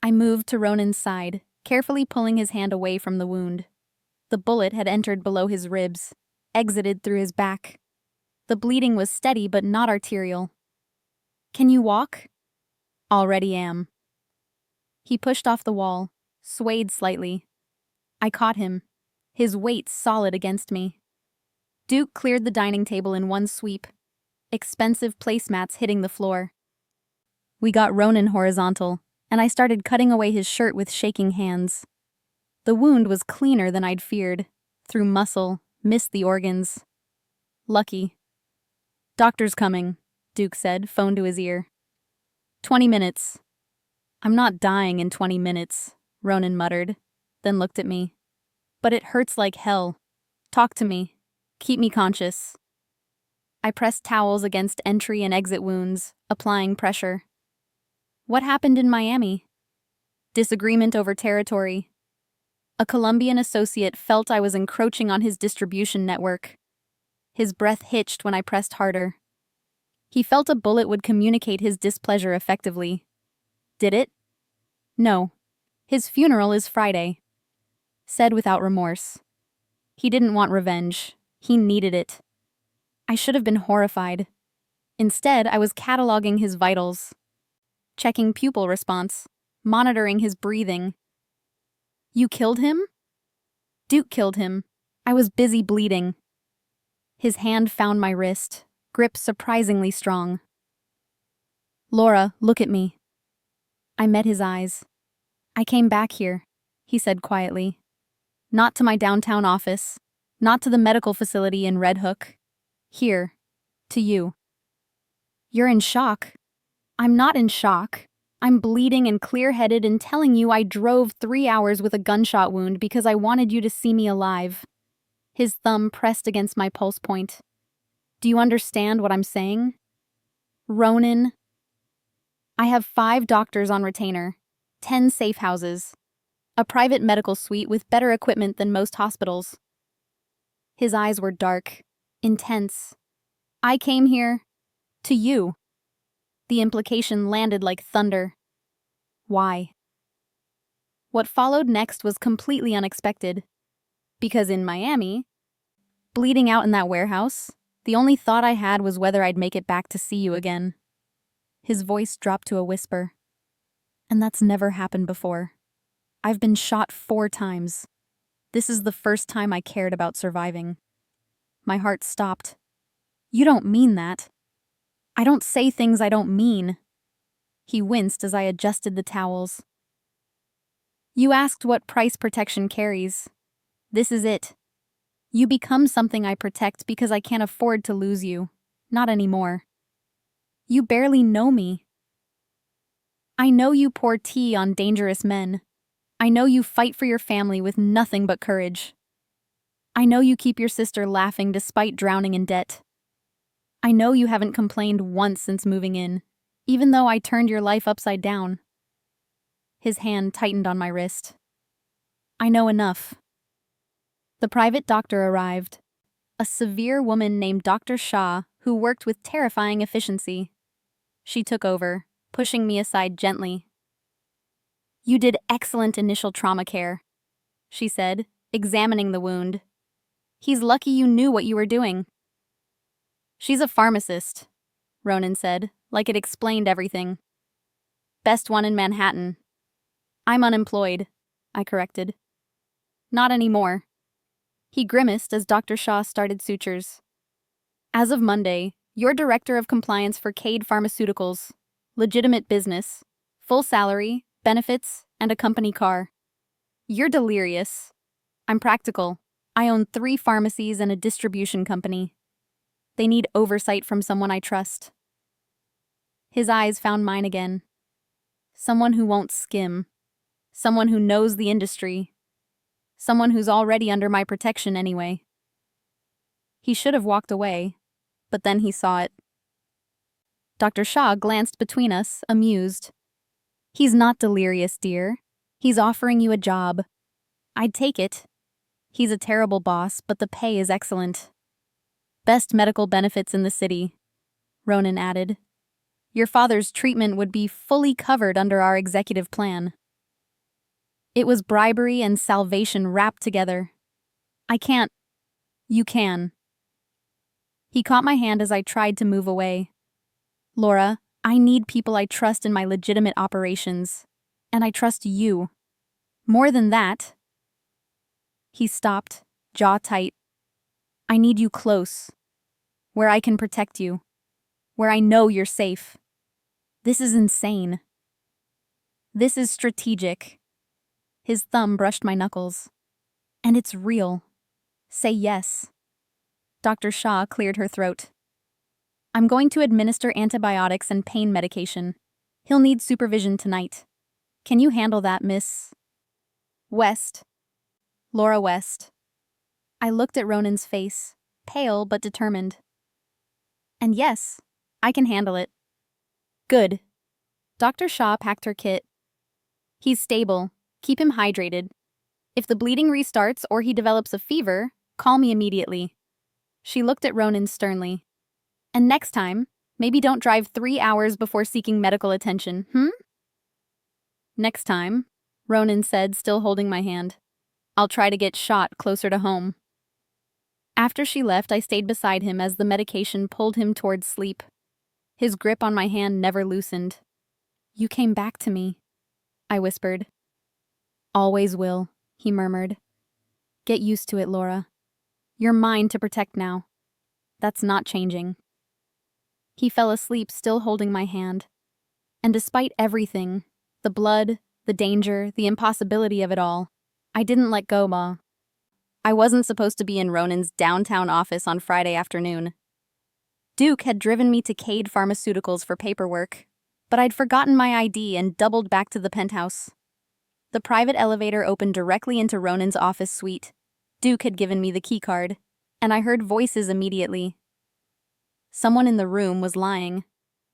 I moved to Ronan's side, carefully pulling his hand away from the wound. The bullet had entered below his ribs, exited through his back. The bleeding was steady but not arterial. "Can you walk?" "Already am." He pushed off the wall, swayed slightly. I caught him, his weight solid against me. Duke cleared the dining table in one sweep, expensive placemats hitting the floor. We got Ronan horizontal, and I started cutting away his shirt with shaking hands. The wound was cleaner than I'd feared. Through muscle, missed the organs. Lucky. "Doctor's coming," Duke said, phone to his ear. 20 minutes. "I'm not dying in 20 minutes, Ronan muttered, then looked at me. "But it hurts like hell. Talk to me. Keep me conscious." I pressed towels against entry and exit wounds, applying pressure. "What happened in Miami?" "Disagreement over territory. A Colombian associate felt I was encroaching on his distribution network." His breath hitched when I pressed harder. He felt a bullet would communicate his displeasure effectively. Did it? "No. His funeral is Friday." Said without remorse. He didn't want revenge. He needed it. I should have been horrified. Instead, I was cataloging his vitals, checking pupil response, monitoring his breathing. "You killed him?" "Duke killed him. I was busy bleeding." His hand found my wrist, grip surprisingly strong. "Laura, look at me." I met his eyes. "I came back here," he said quietly. "Not to my downtown office, not to the medical facility in Red Hook. Here, to you." "You're in shock." "I'm not in shock. I'm bleeding and clear-headed and telling you I drove 3 hours with a gunshot wound because I wanted you to see me alive." His thumb pressed against my pulse point. "Do you understand what I'm saying?" "Ronan, I have 5 doctors on retainer, 10 safe houses, a private medical suite with better equipment than most hospitals." His eyes were dark, intense. "I came here to you." The implication landed like thunder. "Why?" What followed next was completely unexpected. Because in Miami, bleeding out in that warehouse, the only thought I had was whether I'd make it back to see you again. His voice dropped to a whisper. "And that's never happened before. I've been shot 4 times. This is the first time I cared about surviving." My heart stopped. "You don't mean that." "I don't say things I don't mean." He winced as I adjusted the towels. "You asked what price protection carries. This is it. You become something I protect because I can't afford to lose you. Not anymore. You barely know me. I know you pour tea on dangerous men. I know you fight for your family with nothing but courage. I know you keep your sister laughing despite drowning in debt. I know you haven't complained once since moving in, even though I turned your life upside down." His hand tightened on my wrist. "I know enough." The private doctor arrived. A severe woman named Dr. Shah who worked with terrifying efficiency. She took over, pushing me aside gently. "You did excellent initial trauma care," she said, examining the wound. "He's lucky you knew what you were doing." "She's a pharmacist," Ronan said, like it explained everything. "Best one in Manhattan." "I'm unemployed," I corrected. "Not anymore." He grimaced as Dr. Shah started sutures. "As of Monday, you're Director of Compliance for Cade Pharmaceuticals. Legitimate business. Full salary, benefits, and a company car. You're delirious. I'm practical. I own 3 pharmacies and a distribution company. They need oversight from someone I trust." His eyes found mine again. Someone who won't skim. Someone who knows the industry. Someone who's already under my protection anyway. He should have walked away, but then he saw it. Dr. Shah glanced between us, amused. "He's not delirious, dear. He's offering you a job. I'd take it. He's a terrible boss, but the pay is excellent. Best medical benefits in the city," Ronan added. "Your father's treatment would be fully covered under our executive plan." It was bribery and salvation wrapped together. "I can't." "You can," He caught my hand as I tried to move away. Laura, I need people I trust in my legitimate operations. And I trust you. More than that. He stopped, jaw tight. I need you close. Where I can protect you. Where I know you're safe. This is insane. This is strategic. His thumb brushed my knuckles. And it's real. Say yes. Dr. Shaw cleared her throat. I'm going to administer antibiotics and pain medication. He'll need supervision tonight. Can you handle that, Miss West? Laura West. I looked at Ronan's face, pale but determined. And yes, I can handle it. Good. Dr. Shaw packed her kit. He's stable. Keep him hydrated. If the bleeding restarts or he develops a fever, call me immediately. She looked at Ronan sternly. And next time, maybe don't drive 3 hours before seeking medical attention, Next time, Ronan said, still holding my hand. I'll try to get shot closer to home. After she left, I stayed beside him as the medication pulled him towards sleep. His grip on my hand never loosened. You came back to me, I whispered. Always will, he murmured. Get used to it, Laura. You're mine to protect now. That's not changing. He fell asleep, still holding my hand. And despite everything, the blood, the danger, the impossibility of it all, I didn't let go, Ma. I wasn't supposed to be in Ronan's downtown office on Friday afternoon. Duke had driven me to Cade Pharmaceuticals for paperwork, but I'd forgotten my ID and doubled back to the penthouse. The private elevator opened directly into Ronan's office suite. Duke had given me the keycard, and I heard voices immediately. Someone in the room was lying.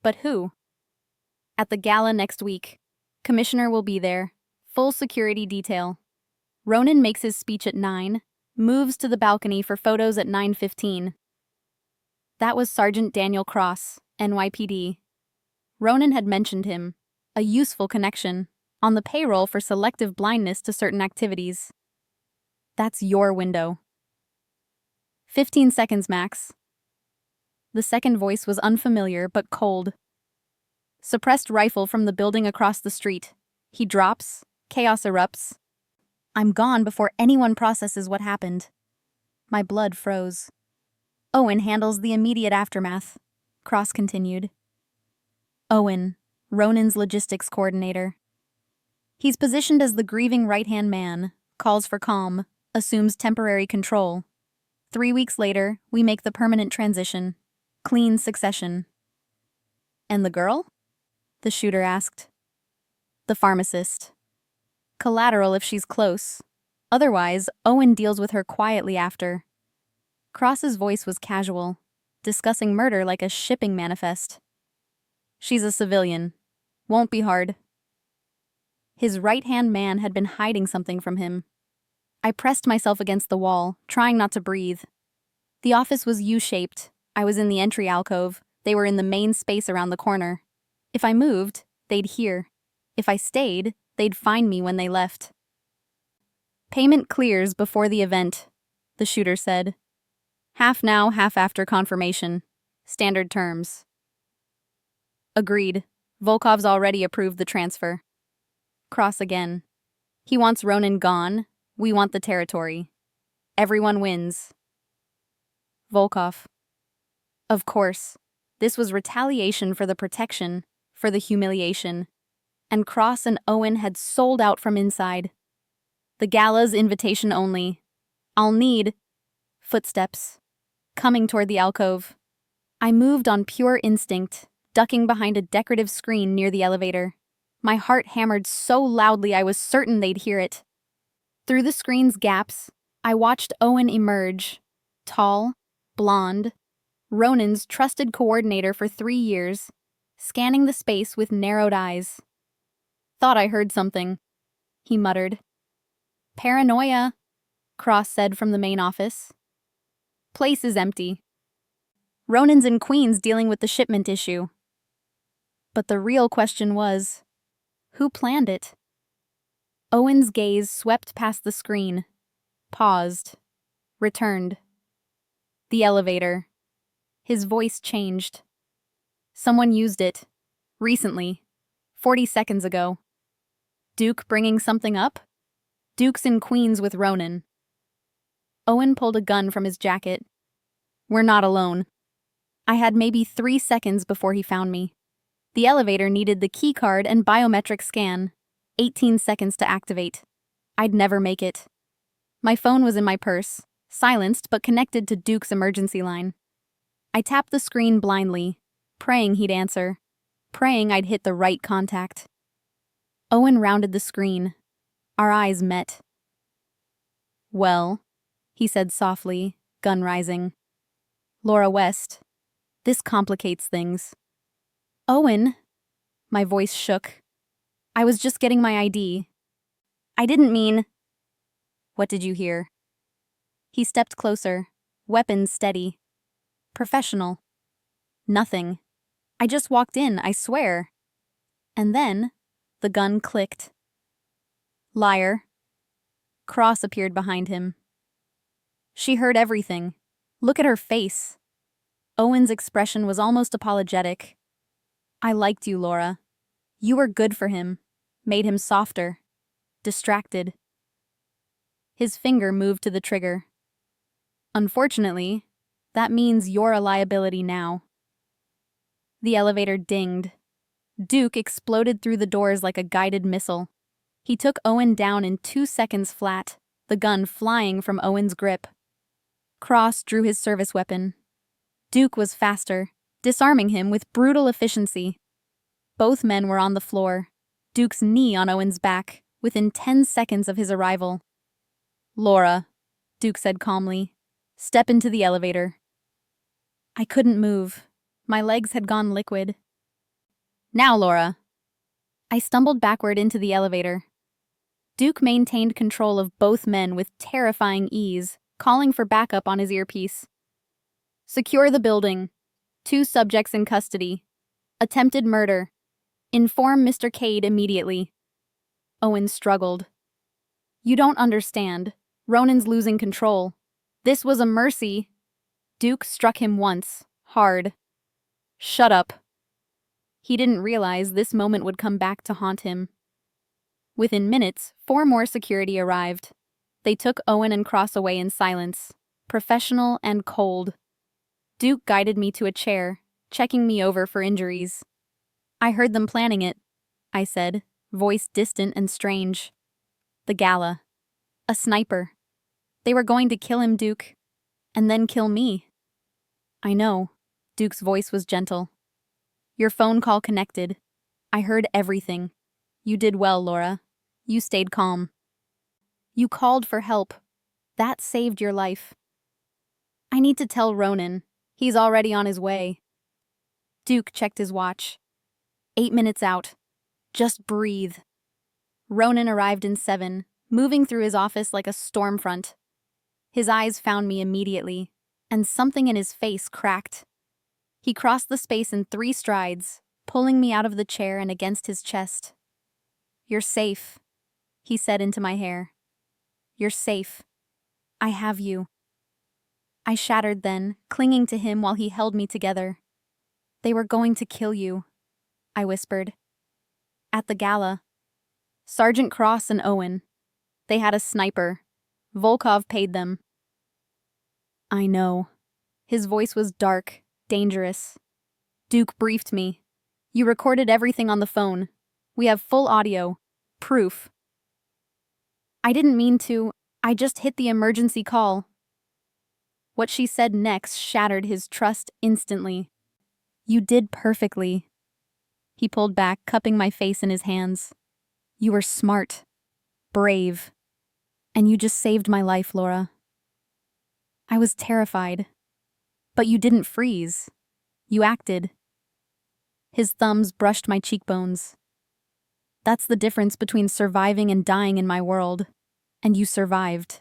But who? At the gala next week. Commissioner will be there. Full security detail. Ronan makes his speech at 9, moves to the balcony for photos at 9:15. That was Sergeant Daniel Cross, NYPD. Ronan had mentioned him, a useful connection, on the payroll for selective blindness to certain activities. That's your window. 15 seconds, Max. The second voice was unfamiliar but cold. Suppressed rifle from the building across the street. He drops. Chaos erupts. I'm gone before anyone processes what happened. My blood froze. Owen handles the immediate aftermath. Cross continued. Owen, Ronan's logistics coordinator. He's positioned as the grieving right-hand man, calls for calm, assumes temporary control. 3 weeks later, we make the permanent transition. Clean succession. And the girl? The shooter asked. The pharmacist. Collateral if she's close. Otherwise, Owen deals with her quietly after. Cross's voice was casual, discussing murder like a shipping manifest. She's a civilian. Won't be hard. His right-hand man had been hiding something from him. I pressed myself against the wall, trying not to breathe. The office was U-shaped. I was in the entry alcove. They were in the main space around the corner. If I moved, they'd hear. If I stayed, they'd find me when they left. Payment clears before the event, the shooter said. Half now, half after confirmation. Standard terms. Agreed. Volkov's already approved the transfer. Cross again. He wants Ronan gone. We want the territory. Everyone wins. Volkov. Of course. This was retaliation for the protection, for the humiliation. And Cross and Owen had sold out from inside. The gala's invitation only. I'll need... Footsteps. Coming toward the alcove. I moved on pure instinct, ducking behind a decorative screen near the elevator. My heart hammered so loudly I was certain they'd hear it. Through the screen's gaps, I watched Owen emerge. Tall, blonde, Ronan's trusted coordinator for 3 years, scanning the space with narrowed eyes. Thought I heard something, he muttered. Paranoia, Cross said from the main office. Place is empty. Ronan's in Queens dealing with the shipment issue. But the real question was, who planned it? Owen's gaze swept past the screen, paused, returned. The elevator. His voice changed. Someone used it. Recently. 40 seconds ago. Duke bringing something up? Duke's in Queens with Ronan. Owen pulled a gun from his jacket. We're not alone. I had maybe 3 seconds before he found me. The elevator needed the key card and biometric scan. 18 seconds to activate. I'd never make it. My phone was in my purse, silenced but connected to Duke's emergency line. I tapped the screen blindly, praying he'd answer, praying I'd hit the right contact. Owen rounded the screen. Our eyes met. Well, he said softly, gun rising. Laura West, this complicates things. Owen, my voice shook. I was just getting my ID. I didn't mean. What did you hear? He stepped closer, weapons steady. Professional. Nothing. I just walked in, I swear. And then, the gun clicked. Liar. Cross appeared behind him. She heard everything. Look at her face. Owen's expression was almost apologetic. I liked you, Laura. You were good for him. Made him softer. Distracted. His finger moved to the trigger. Unfortunately, that means you're a liability now. The elevator dinged. Duke exploded through the doors like a guided missile. He took Owen down in 2 seconds flat, the gun flying from Owen's grip. Cross drew his service weapon. Duke was faster, disarming him with brutal efficiency. Both men were on the floor, Duke's knee on Owen's back, within 10 seconds of his arrival. Laura, Duke said calmly, step into the elevator. I couldn't move. My legs had gone liquid. Now, Laura. I stumbled backward into the elevator. Duke maintained control of both men with terrifying ease, calling for backup on his earpiece. Secure the building. 2 subjects in custody. Attempted murder. Inform Mr. Cade immediately. Owen struggled. You don't understand. Ronan's losing control. This was a mercy. Duke struck him once, hard. Shut up. He didn't realize this moment would come back to haunt him. Within minutes, 4 more security arrived. They took Owen and Cross away in silence, professional and cold. Duke guided me to a chair, checking me over for injuries. I heard them planning it, I said, voice distant and strange. The gala. A sniper. They were going to kill him, Duke, and then kill me. I know. Duke's voice was gentle. Your phone call connected. I heard everything. You did well, Laura. You stayed calm. You called for help. That saved your life. I need to tell Ronan. He's already on his way. Duke checked his watch. 8 minutes out. Just breathe. Ronan arrived in 7, moving through his office like a storm front. His eyes found me immediately, and something in his face cracked. He crossed the space in 3 strides, pulling me out of the chair and against his chest. You're safe, he said into my hair. You're safe. I have you. I shattered then, clinging to him while he held me together. They were going to kill you, I whispered. At the gala. Sergeant Cross and Owen. They had a sniper. Volkov paid them. I know. His voice was dark, dangerous. Duke briefed me. You recorded everything on the phone. We have full audio. Proof. I didn't mean to. I just hit the emergency call. What she said next shattered his trust instantly. You did perfectly. He pulled back, cupping my face in his hands. You were smart. Brave. And you just saved my life, Laura. I was terrified. But you didn't freeze. You acted. His thumbs brushed my cheekbones. That's the difference between surviving and dying in my world. And you survived.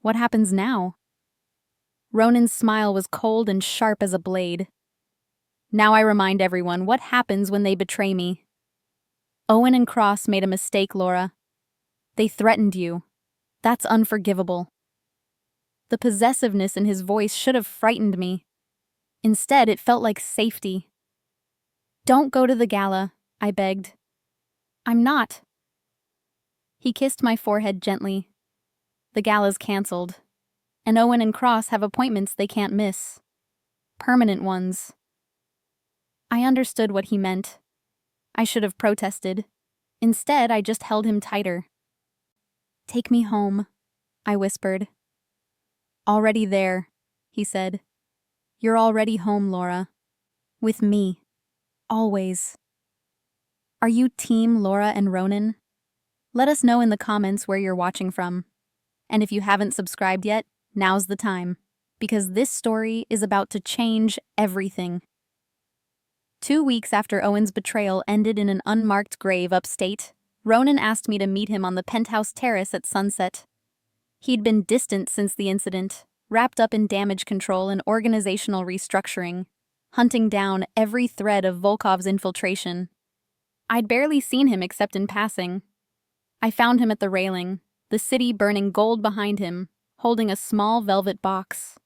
What happens now? Ronan's smile was cold and sharp as a blade. Now I remind everyone what happens when they betray me. Owen and Cross made a mistake, Laura. They threatened you. That's unforgivable. The possessiveness in his voice should have frightened me. Instead, it felt like safety. "Don't go to the gala," I begged. "I'm not." He kissed my forehead gently. "The gala's cancelled, and Owen and Cross have appointments they can't miss. Permanent ones." I understood what he meant. I should have protested. Instead, I just held him tighter. "Take me home," I whispered. "Already there," he said. "You're already home, Laura. With me. Always." Are you team Laura and Ronan? Let us know in the comments where you're watching from. And if you haven't subscribed yet, now's the time. Because this story is about to change everything. 2 weeks after Owen's betrayal ended in an unmarked grave upstate, Ronan asked me to meet him on the penthouse terrace at sunset. He'd been distant since the incident, wrapped up in damage control and organizational restructuring, hunting down every thread of Volkov's infiltration. I'd barely seen him except in passing. I found him at the railing, the city burning gold behind him, holding a small velvet box.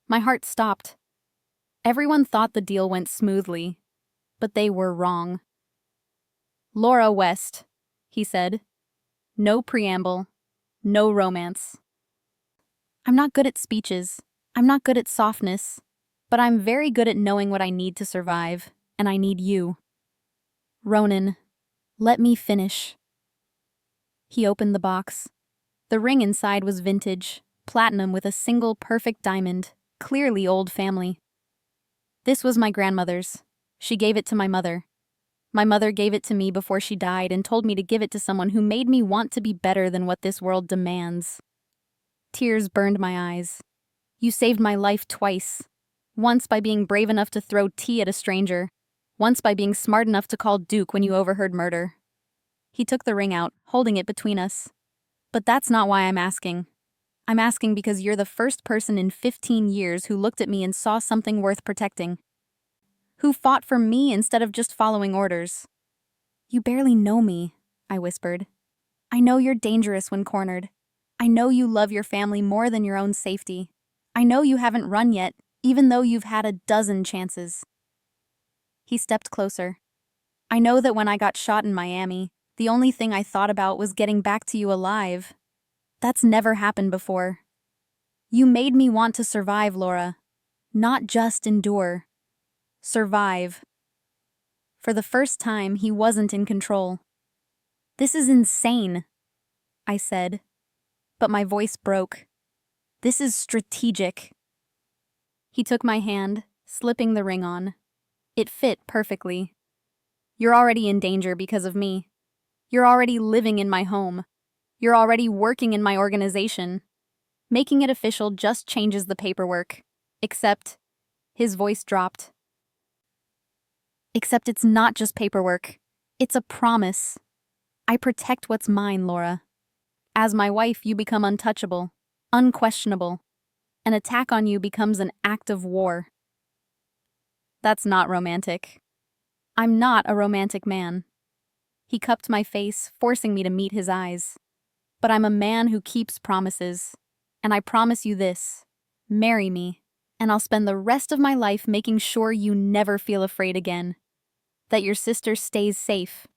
My heart stopped. Everyone thought the deal went smoothly, but they were wrong. "Laura West," he said. No preamble, no romance. I'm not good at speeches. I'm not good at softness. But I'm very good at knowing what I need to survive, and I need you. Ronan, let me finish. He opened the box. The ring inside was vintage, platinum with a single perfect diamond, clearly old family. This was my grandmother's. She gave it to my mother. My mother gave it to me before she died and told me to give it to someone who made me want to be better than what this world demands. Tears burned my eyes. You saved my life twice. Once by being brave enough to throw tea at a stranger. Once by being smart enough to call Duke when you overheard murder. He took the ring out, holding it between us. But that's not why I'm asking. I'm asking because you're the first person in 15 years who looked at me and saw something worth protecting. Who fought for me instead of just following orders. You barely know me, I whispered. I know you're dangerous when cornered. I know you love your family more than your own safety. I know you haven't run yet, even though you've had a dozen chances. He stepped closer. I know that when I got shot in Miami, the only thing I thought about was getting back to you alive. That's never happened before. You made me want to survive, Laura. Not just endure. Survive. For the first time, he wasn't in control. This is insane, I said, but my voice broke. This is strategic. He took my hand, slipping the ring on. It fit perfectly. You're already in danger because of me. You're already living in my home. You're already working in my organization. Making it official just changes the paperwork. Except, his voice dropped. Except it's not just paperwork. It's a promise. I protect what's mine, Laura. As my wife, you become untouchable, unquestionable. An attack on you becomes an act of war. That's not romantic. I'm not a romantic man. He cupped my face, forcing me to meet his eyes. But I'm a man who keeps promises. And I promise you this. Marry me, and I'll spend the rest of my life making sure you never feel afraid again. That your sister stays safe.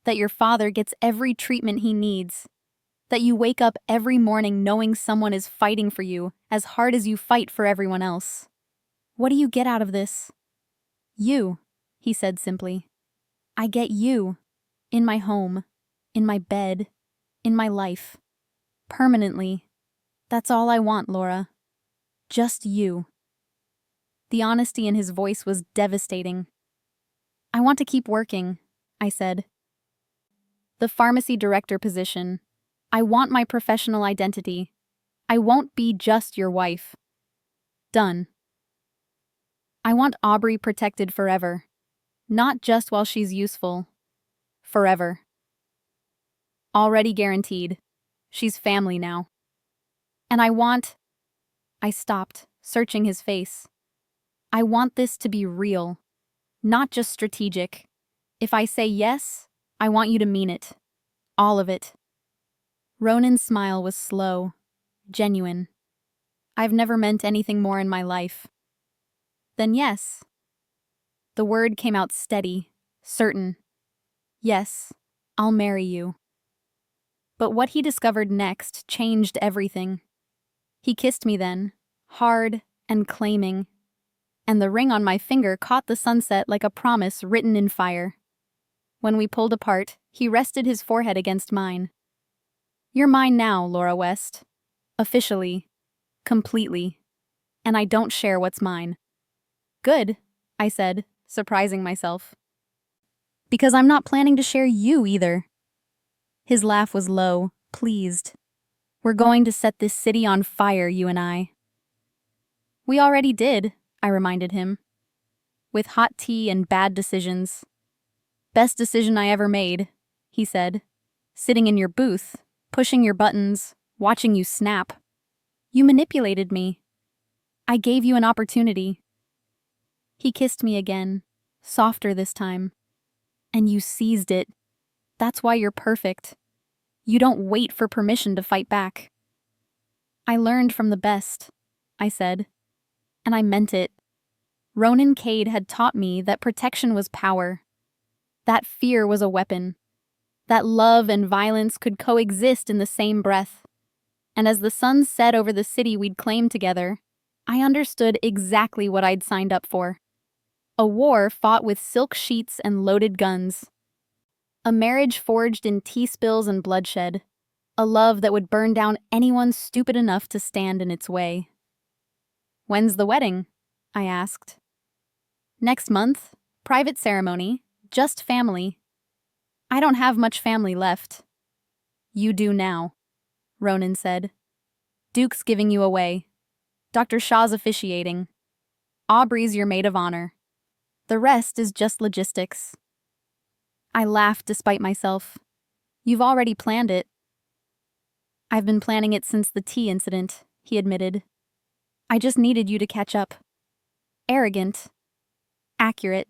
That your father gets every treatment he needs. That you wake up every morning knowing someone is fighting for you as hard as you fight for everyone else. What do you get out of this? You, he said simply. I get you. In my home. In my bed. In my life. Permanently. That's all I want, Laura. Just you. The honesty in his voice was devastating. I want to keep working, I said. The pharmacy director position. I want my professional identity. I won't be just your wife. Done. I want Aubrey protected forever. Not just while she's useful. Forever. Already guaranteed. She's family now. And I want... I stopped, searching his face. I want this to be real. Not just strategic. If I say yes, I want you to mean it. All of it. Ronan's smile was slow, genuine. I've never meant anything more in my life. Then yes. The word came out steady, certain. Yes, I'll marry you. But what he discovered next changed everything. He kissed me then, hard and claiming, and the ring on my finger caught the sunset like a promise written in fire. When we pulled apart, he rested his forehead against mine. You're mine now, Laura West. Officially. Completely. And I don't share what's mine. Good, I said, surprising myself. Because I'm not planning to share you either. His laugh was low, pleased. We're going to set this city on fire, you and I. We already did, I reminded him. With hot tea and bad decisions. Best decision I ever made, he said. Sitting in your booth, pushing your buttons, watching you snap. You manipulated me. I gave you an opportunity. He kissed me again, softer this time. And you seized it. That's why you're perfect. You don't wait for permission to fight back. I learned from the best, I said. And I meant it. Ronan Cade had taught me that protection was power. That fear was a weapon. That love and violence could coexist in the same breath. And as the sun set over the city we'd claimed together, I understood exactly what I'd signed up for. A war fought with silk sheets and loaded guns. A marriage forged in tea spills and bloodshed. A love that would burn down anyone stupid enough to stand in its way. When's the wedding? I asked. Next month. Private ceremony. Just family. I don't have much family left. You do now, Ronan said. Duke's giving you away. Dr. Shaw's officiating. Aubrey's your maid of honor. The rest is just logistics. I laughed despite myself. You've already planned it. I've been planning it since the tea incident, he admitted. I just needed you to catch up. Arrogant. Accurate.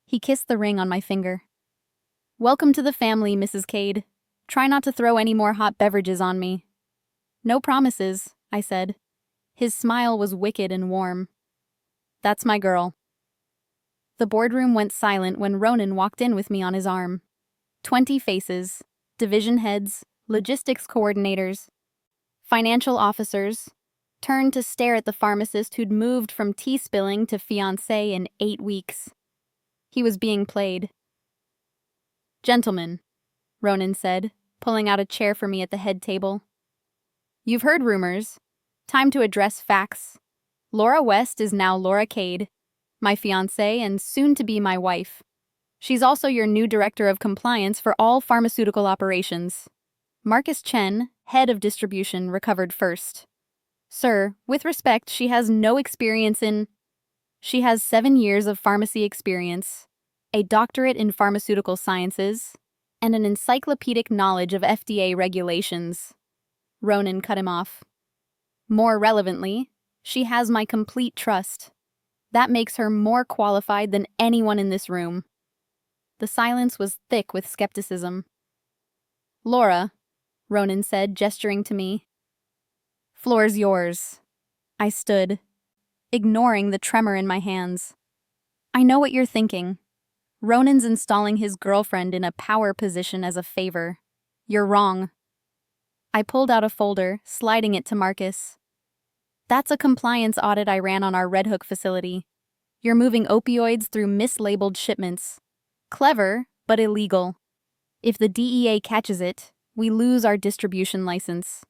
He kissed the ring on my finger. Welcome to the family, Mrs. Cade. Try not to throw any more hot beverages on me. No promises, I said. His smile was wicked and warm. That's my girl. The boardroom went silent when Ronan walked in with me on his arm. 20 faces, division heads, logistics coordinators, financial officers, turned to stare at the pharmacist who'd moved from tea spilling to fiancé in 8 weeks. He was being played. Gentlemen, Ronan said, pulling out a chair for me at the head table. You've heard rumors. Time to address facts. Laura West is now Laura Cade, my fiancée and soon-to-be my wife. She's also your new director of compliance for all pharmaceutical operations. Marcus Chen, head of distribution, recovered first. Sir, with respect, she has no experience in... She has 7 years of pharmacy experience, a doctorate in pharmaceutical sciences, and an encyclopedic knowledge of FDA regulations. Ronan cut him off. More relevantly, she has my complete trust. That makes her more qualified than anyone in this room. The silence was thick with skepticism. Laura, Ronan said, gesturing to me. Floor's yours. I stood, ignoring the tremor in my hands. I know what you're thinking. Ronan's installing his girlfriend in a power position as a favor. You're wrong. I pulled out a folder, sliding it to Marcus. That's a compliance audit I ran on our Red Hook facility. You're moving opioids through mislabeled shipments. Clever, but illegal. If the DEA catches it, we lose our distribution license.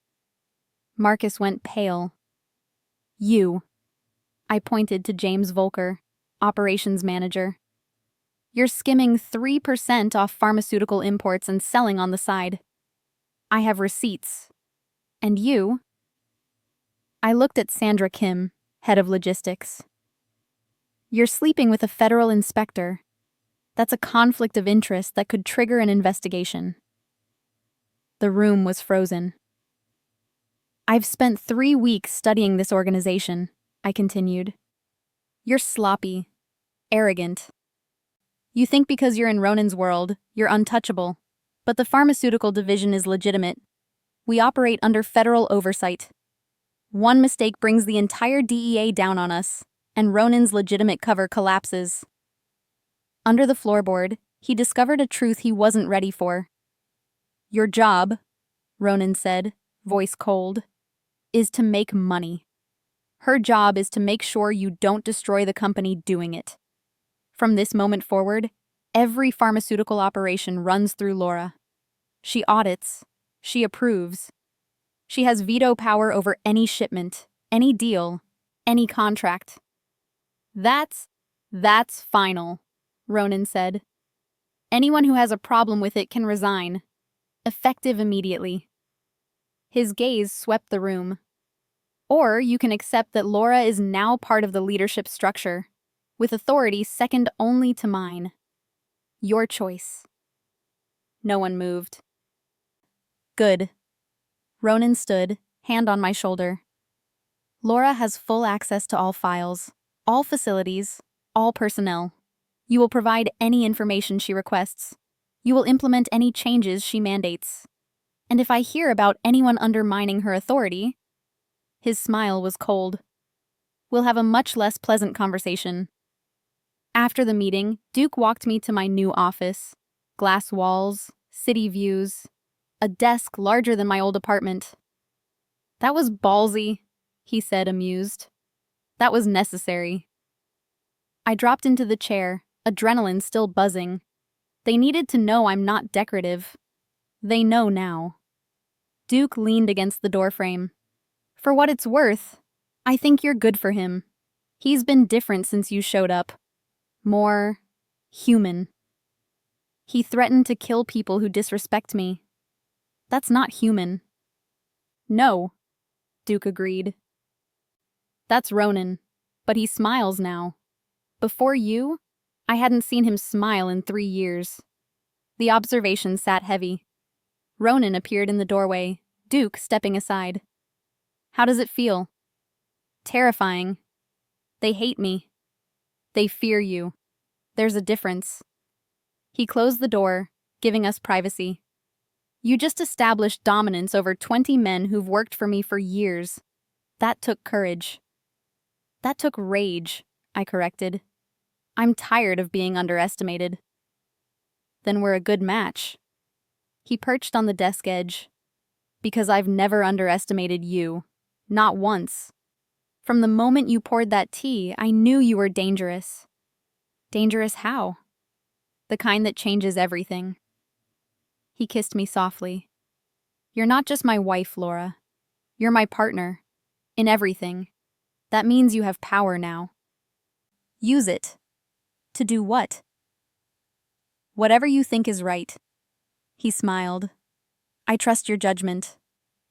Marcus went pale. You. I pointed to James Volker, operations manager. You're skimming 3% off pharmaceutical imports and selling on the side. I have receipts. And you? I looked at Sandra Kim, head of logistics. You're sleeping with a federal inspector. That's a conflict of interest that could trigger an investigation. The room was frozen. I've spent 3 weeks studying this organization, I continued. You're sloppy, arrogant. You think because you're in Ronan's world, you're untouchable. But the pharmaceutical division is legitimate. We operate under federal oversight. One mistake brings the entire DEA down on us, and Ronan's legitimate cover collapses. Under the floorboard, he discovered a truth he wasn't ready for. Your job, Ronan said, voice cold, is to make money. Her job is to make sure you don't destroy the company doing it. From this moment forward, every pharmaceutical operation runs through Laura. She audits. She approves. She has veto power over any shipment, any deal, any contract. That's final, Ronan said. Anyone who has a problem with it can resign. Effective immediately. His gaze swept the room. Or you can accept that Laura is now part of the leadership structure, with authority second only to mine. Your choice. No one moved. Good. Ronan stood, hand on my shoulder. Laura has full access to all files, all facilities, all personnel. You will provide any information she requests. You will implement any changes she mandates. And if I hear about anyone undermining her authority, his smile was cold. We'll have a much less pleasant conversation. After the meeting, Duke walked me to my new office. Glass walls, city views, a desk larger than my old apartment. That was ballsy, he said, amused. That was necessary. I dropped into the chair, adrenaline still buzzing. They needed to know I'm not decorative. They know now. Duke leaned against the doorframe. For what it's worth, I think you're good for him. He's been different since you showed up. More human. He threatened to kill people who disrespect me. That's not human. No, Duke agreed. That's Ronan, but he smiles now. Before you, I hadn't seen him smile in 3 years. The observation sat heavy. Ronan appeared in the doorway, Duke stepping aside. How does it feel? Terrifying. They hate me. They fear you. There's a difference. He closed the door, giving us privacy. You just established dominance over 20 men who've worked for me for years. That took courage. That took rage, I corrected. I'm tired of being underestimated. Then we're a good match. He perched on the desk edge. Because I've never underestimated you. Not once. From the moment you poured that tea, I knew you were dangerous. Dangerous how? The kind that changes everything. He kissed me softly. You're not just my wife, Laura. You're my partner. In everything. That means you have power now. Use it. To do what? Whatever you think is right. He smiled. I trust your judgment.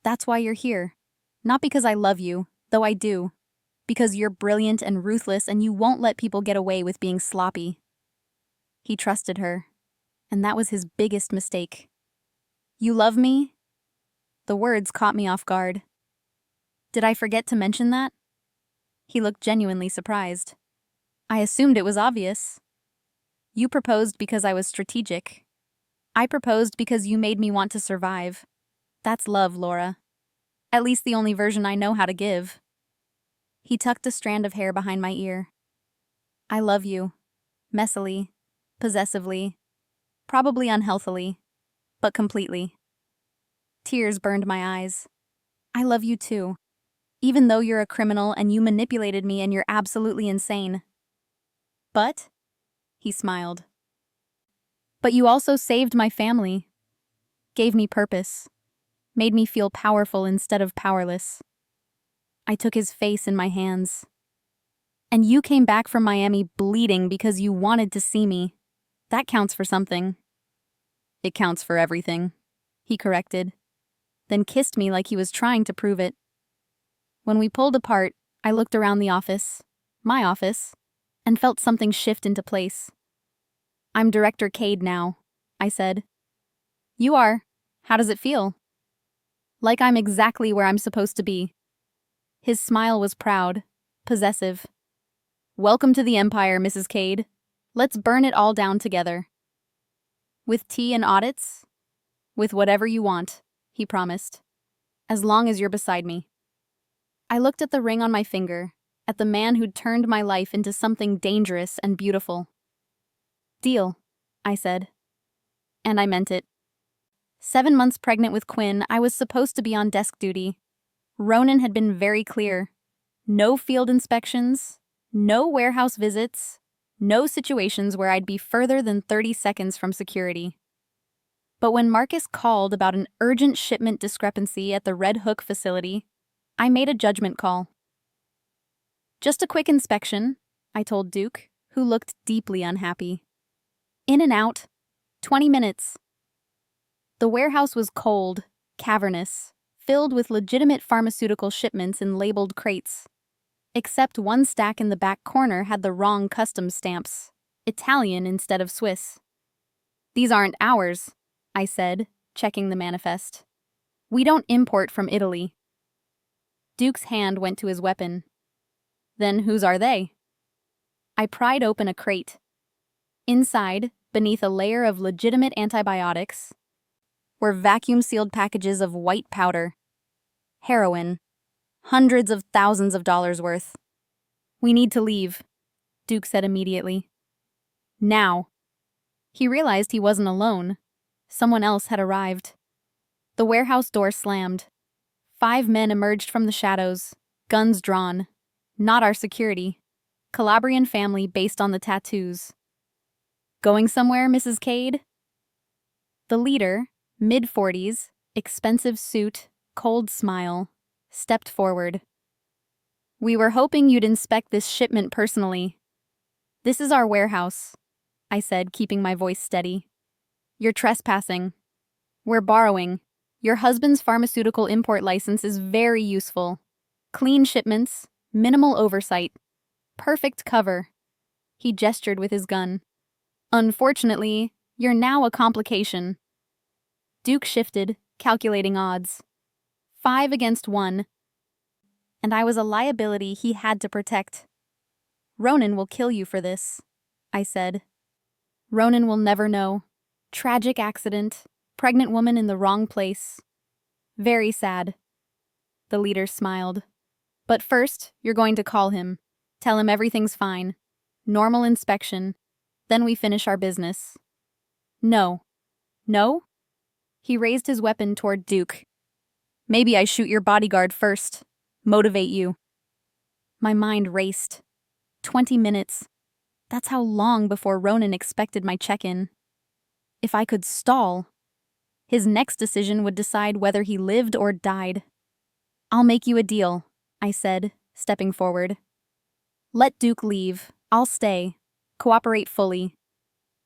That's why you're here. Not because I love you, though I do. Because you're brilliant and ruthless and you won't let people get away with being sloppy. He trusted her, and that was his biggest mistake. You love me? The words caught me off guard. Did I forget to mention that? He looked genuinely surprised. I assumed it was obvious. You proposed because I was strategic. I proposed because you made me want to survive. That's love, Laura. At least the only version I know how to give. He tucked a strand of hair behind my ear. I love you. Messily. Possessively. Probably unhealthily. But completely. Tears burned my eyes. I love you too. Even though you're a criminal and you manipulated me and you're absolutely insane. But, he smiled. But you also saved my family. Gave me purpose. Made me feel powerful instead of powerless. I took his face in my hands. And you came back from Miami bleeding because you wanted to see me. That counts for something. It counts for everything, he corrected, then kissed me like he was trying to prove it. When we pulled apart, I looked around the office, my office, and felt something shift into place. I'm Director Cade now, I said. You are. How does it feel? Like I'm exactly where I'm supposed to be. His smile was proud, possessive. Welcome to the Empire, Mrs. Cade. Let's burn it all down together. With tea and audits? With whatever you want, he promised. As long as you're beside me. I looked at the ring on my finger, at the man who'd turned my life into something dangerous and beautiful. Deal, I said. And I meant it. 7 months pregnant with Quinn, I was supposed to be on desk duty. Ronan had been very clear. No field inspections, no warehouse visits, no situations where I'd be further than 30 seconds from security. But when Marcus called about an urgent shipment discrepancy at the Red Hook facility, I made a judgment call. Just a quick inspection, I told Duke, who looked deeply unhappy. In and out, 20 minutes. The warehouse was cold, cavernous, filled with legitimate pharmaceutical shipments in labeled crates. Except one stack in the back corner had the wrong customs stamps, Italian instead of Swiss. These aren't ours, I said, checking the manifest. We don't import from Italy. Duke's hand went to his weapon. Then whose are they? I pried open a crate. Inside, beneath a layer of legitimate antibiotics, were vacuum-sealed packages of white powder. Heroin. Hundreds of thousands of dollars worth. We need to leave, Duke said immediately. Now. He realized he wasn't alone. Someone else had arrived. The warehouse door slammed. 5 men emerged from the shadows, guns drawn. Not our security. Calabrian family based on the tattoos. Going somewhere, Mrs. Cade? The leader, mid-40s, expensive suit, cold smile, stepped forward. We were hoping you'd inspect this shipment personally. This is our warehouse, I said, keeping my voice steady. You're trespassing. We're borrowing. Your husband's pharmaceutical import license is very useful. Clean shipments, minimal oversight. Perfect cover. He gestured with his gun. Unfortunately, you're now a complication. Duke shifted, calculating odds. 5 against 1. And I was a liability he had to protect. Ronan will kill you for this, I said. Ronan will never know. Tragic accident. Pregnant woman in the wrong place. Very sad. The leader smiled. But first, you're going to call him. Tell him everything's fine. Normal inspection. Then we finish our business. No. No? He raised his weapon toward Duke. Maybe I shoot your bodyguard first. Motivate you. My mind raced. 20 minutes. That's how long before Ronan expected my check-in. If I could stall, his next decision would decide whether he lived or died. I'll make you a deal, I said, stepping forward. Let Duke leave. I'll stay. Cooperate fully.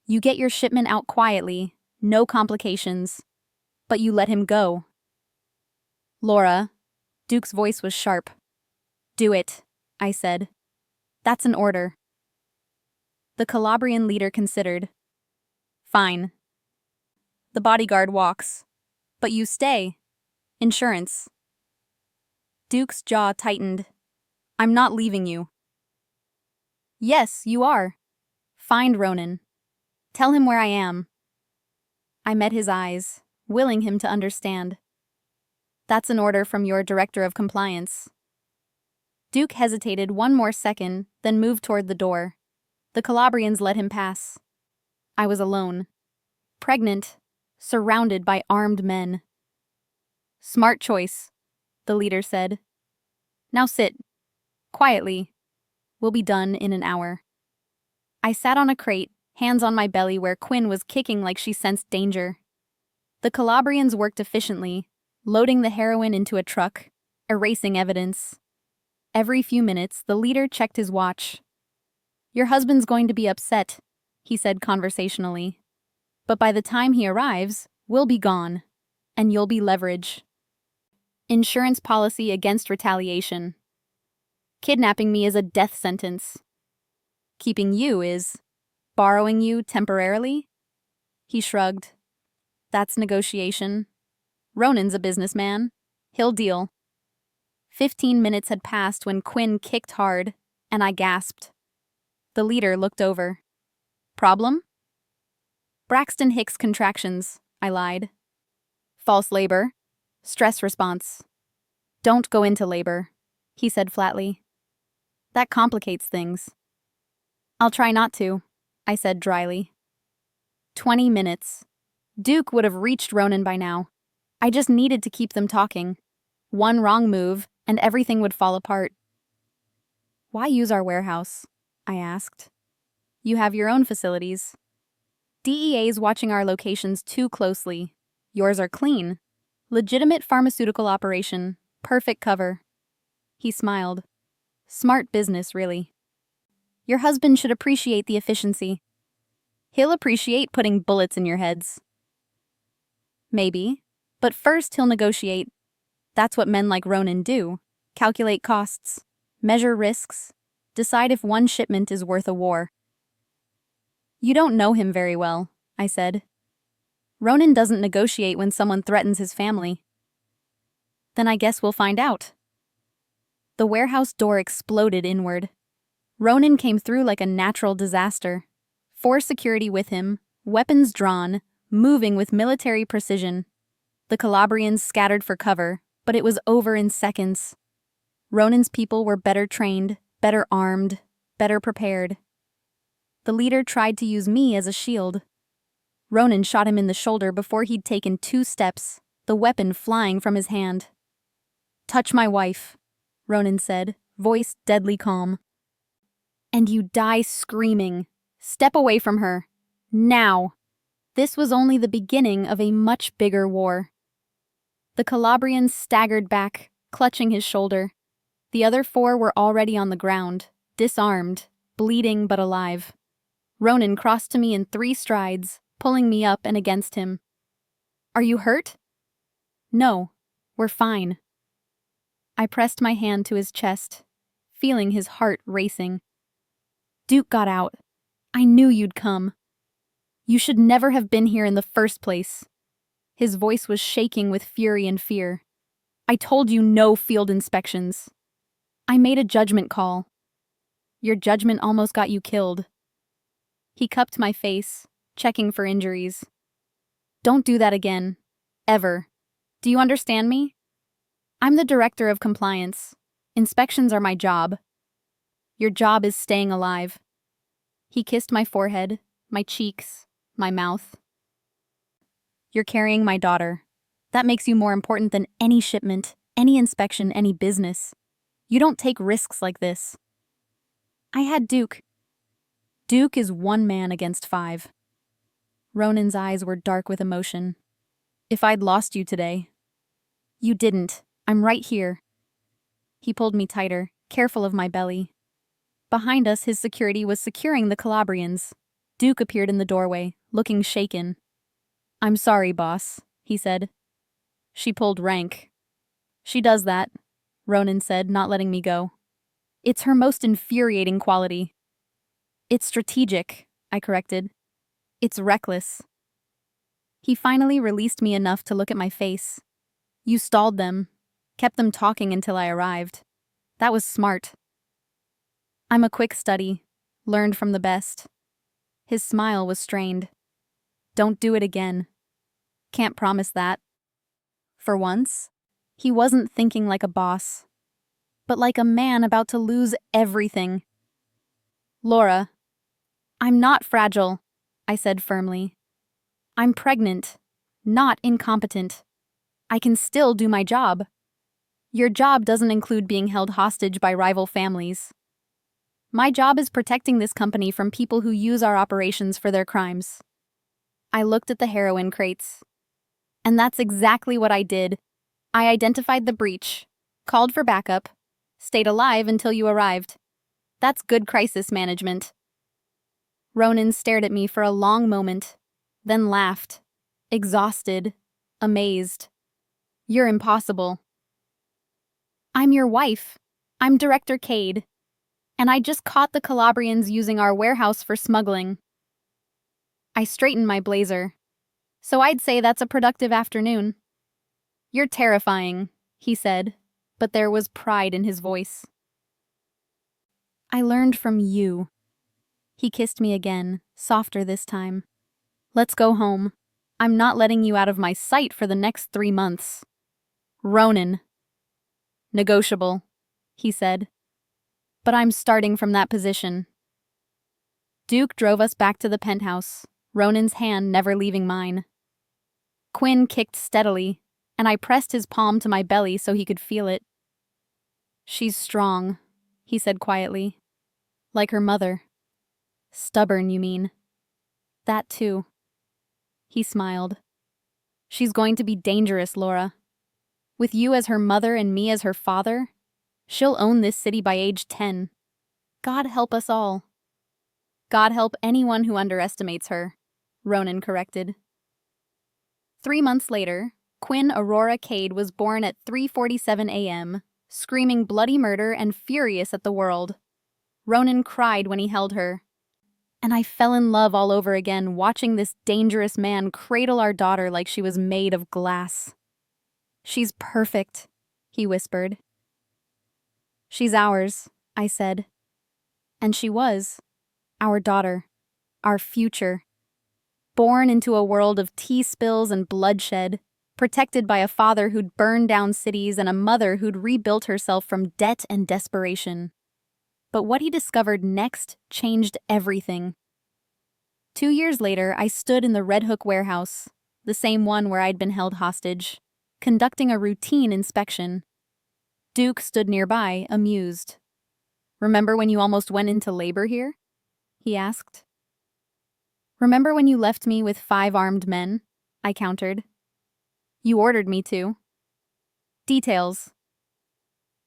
You get your shipment out quietly, no complications. But you let him go. Laura, Duke's voice was sharp. Do it, I said. That's an order. The Calabrian leader considered. Fine. The bodyguard walks. But you stay. Insurance. Duke's jaw tightened. I'm not leaving you. Yes, you are. Find Ronan. Tell him where I am. I met his eyes, willing him to understand. That's an order from your director of compliance. Duke hesitated one more second, then moved toward the door. The Calabrians let him pass. I was alone. Pregnant, surrounded by armed men. Smart choice, the leader said. Now sit. Quietly. We'll be done in an hour. I sat on a crate, hands on my belly where Quinn was kicking like she sensed danger. The Calabrians worked efficiently, loading the heroin into a truck, erasing evidence. Every few minutes, the leader checked his watch. Your husband's going to be upset, he said conversationally. But by the time he arrives, we'll be gone, and you'll be leverage. Insurance policy against retaliation. Kidnapping me is a death sentence. Keeping you is borrowing you temporarily? He shrugged. That's negotiation. Ronan's a businessman. He'll deal. 15 minutes had passed when Quinn kicked hard, and I gasped. The leader looked over. Problem? Braxton Hicks contractions, I lied. False labor. Stress response. Don't go into labor, he said flatly. That complicates things. I'll try not to, I said dryly. 20 minutes. Duke would have reached Ronan by now. I just needed to keep them talking. One wrong move, and everything would fall apart. Why use our warehouse? I asked. You have your own facilities. DEA's watching our locations too closely. Yours are clean. Legitimate pharmaceutical operation. Perfect cover. He smiled. Smart business, really. Your husband should appreciate the efficiency. He'll appreciate putting bullets in your heads. Maybe. But first he'll negotiate. That's what men like Ronan do. Calculate costs. Measure risks. Decide if one shipment is worth a war. You don't know him very well, I said. Ronan doesn't negotiate when someone threatens his family. Then I guess we'll find out. The warehouse door exploded inward. Ronan came through like a natural disaster. 4 security with him, weapons drawn, moving with military precision. The Calabrians scattered for cover, but it was over in seconds. Ronan's people were better trained, better armed, better prepared. The leader tried to use me as a shield. Ronan shot him in the shoulder before he'd taken 2 steps, the weapon flying from his hand. Touch my wife, Ronan said, voice deadly calm. And you die screaming. Step away from her. Now. This was only the beginning of a much bigger war. The Calabrian staggered back, clutching his shoulder. The other 4 were already on the ground, disarmed, bleeding but alive. Ronan crossed to me in 3 strides, pulling me up and against him. Are you hurt? No, we're fine. I pressed my hand to his chest, feeling his heart racing. Duke got out. I knew you'd come. You should never have been here in the first place. His voice was shaking with fury and fear. I told you no field inspections. I made a judgment call. Your judgment almost got you killed. He cupped my face, checking for injuries. Don't do that again. Ever. Do you understand me? I'm the director of compliance. Inspections are my job. Your job is staying alive. He kissed my forehead, my cheeks, my mouth. You're carrying my daughter. That makes you more important than any shipment, any inspection, any business. You don't take risks like this. I had Duke. Duke is 1 man against 5. Ronan's eyes were dark with emotion. If I'd lost you today. You didn't. I'm right here. He pulled me tighter, careful of my belly. Behind us, his security was securing the Calabrians. Duke appeared in the doorway, looking shaken. I'm sorry, boss, he said. She pulled rank. She does that, Ronan said, not letting me go. It's her most infuriating quality. It's strategic, I corrected. It's reckless. He finally released me enough to look at my face. You stalled them, kept them talking until I arrived. That was smart. I'm a quick study, learned from the best. His smile was strained. Don't do it again. Can't promise that. For once, he wasn't thinking like a boss, but like a man about to lose everything. Laura, I'm not fragile, I said firmly. I'm pregnant, not incompetent. I can still do my job. Your job doesn't include being held hostage by rival families. My job is protecting this company from people who use our operations for their crimes. I looked at the heroin crates. And that's exactly what I did. I identified the breach, called for backup, stayed alive until you arrived. That's good crisis management. Ronan stared at me for a long moment, then laughed, exhausted, amazed. You're impossible. I'm your wife. I'm Director Cade. And I just caught the Calabrians using our warehouse for smuggling. I straightened my blazer. So I'd say that's a productive afternoon. You're terrifying, he said, but there was pride in his voice. I learned from you. He kissed me again, softer this time. Let's go home. I'm not letting you out of my sight for the next 3 months. Ronan. Negotiable, he said. But I'm starting from that position. Duke drove us back to the penthouse, Ronan's hand never leaving mine. Quinn kicked steadily, and I pressed his palm to my belly so he could feel it. She's strong, he said quietly. Like her mother. Stubborn, you mean? That too. He smiled. She's going to be dangerous, Laura. With you as her mother and me as her father, she'll own this city by age 10. God help us all. God help anyone who underestimates her, Ronan corrected. 3 months later, Quinn Aurora Cade was born at 3:47 a.m., screaming bloody murder and furious at the world. Ronan cried when he held her. And I fell in love all over again watching this dangerous man cradle our daughter like she was made of glass. She's perfect, he whispered. She's ours, I said. And she was. Our daughter. Our future. Born into a world of tea spills and bloodshed, protected by a father who'd burned down cities and a mother who'd rebuilt herself from debt and desperation. But what he discovered next changed everything. 2 years later, I stood in the Red Hook warehouse, the same one where I'd been held hostage, conducting a routine inspection. Duke stood nearby, amused. Remember when you almost went into labor here? He asked. Remember when you left me with 5 armed men? I countered. You ordered me to. Details.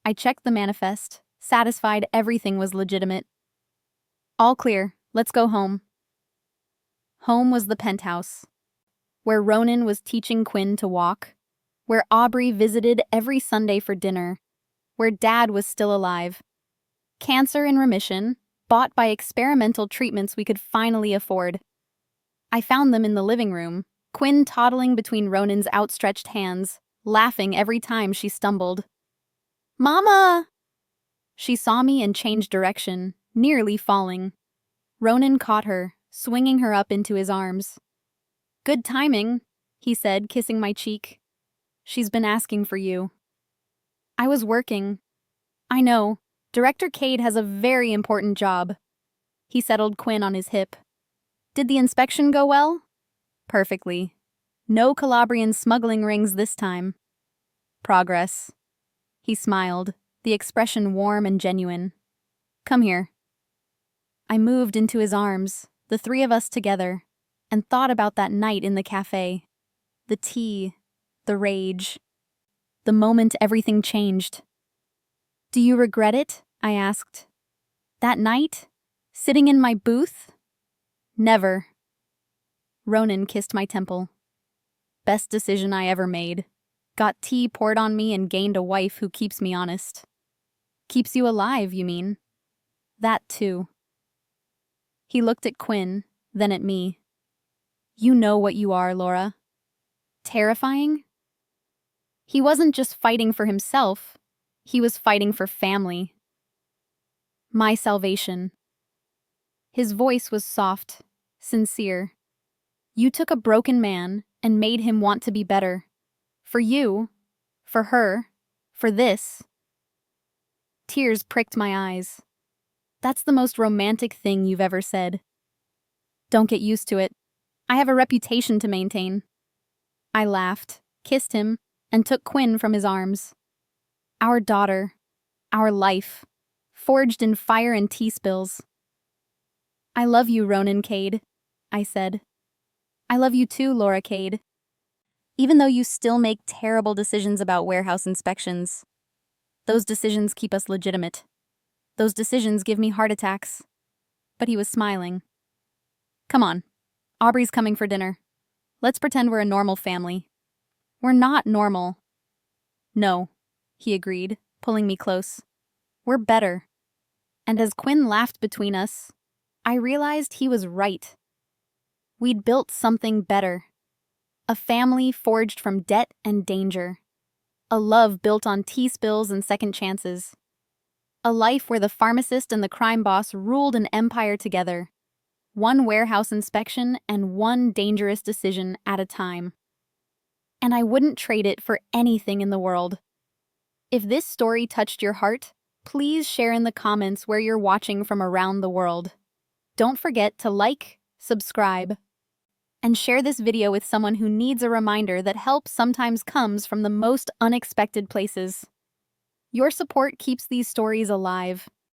I checked the manifest, satisfied everything was legitimate. All clear, let's go home. Home was the penthouse, where Ronan was teaching Quinn to walk, where Aubrey visited every Sunday for dinner, where Dad was still alive. Cancer in remission, bought by experimental treatments we could finally afford. I found them in the living room, Quinn toddling between Ronan's outstretched hands, laughing every time she stumbled. Mama! She saw me and changed direction, nearly falling. Ronan caught her, swinging her up into his arms. Good timing, he said, kissing my cheek. She's been asking for you. I was working. I know. Director Cade has a very important job. He settled Quinn on his hip. Did the inspection go well? Perfectly. No Calabrian smuggling rings this time. Progress. He smiled, the expression warm and genuine. Come here. I moved into his arms, the 3 of us together, and thought about that night in the café. The tea, the rage, the moment everything changed. Do you regret it? I asked. That night? Sitting in my booth? Never. Ronan kissed my temple. Best decision I ever made. Got tea poured on me and gained a wife who keeps me honest. Keeps you alive, you mean? That too. He looked at Quinn, then at me. You know what you are, Laura. Terrifying? He wasn't just fighting for himself. He was fighting for family. My salvation. His voice was soft, sincere. You took a broken man and made him want to be better. For you, for her, for this. Tears pricked my eyes. That's the most romantic thing you've ever said. Don't get used to it. I have a reputation to maintain. I laughed, kissed him, and took Quinn from his arms. Our daughter, our life, forged in fire and tea spills. I love you, Ronan Cade, I said. I love you too, Laura Cade. Even though you still make terrible decisions about warehouse inspections. Those decisions keep us legitimate. Those decisions give me heart attacks. But he was smiling. Come on. Aubrey's coming for dinner. Let's pretend we're a normal family. We're not normal. No, he agreed, pulling me close. We're better. And as Quinn laughed between us, I realized he was right. We'd built something better. A family forged from debt and danger. A love built on tea spills and second chances. A life where the pharmacist and the crime boss ruled an empire together. One warehouse inspection and one dangerous decision at a time. And I wouldn't trade it for anything in the world. If this story touched your heart, Please share in the comments where you're watching from around the world. Don't forget to like, subscribe, and share this video with someone who needs a reminder that help sometimes comes from the most unexpected places. Your support keeps these stories alive.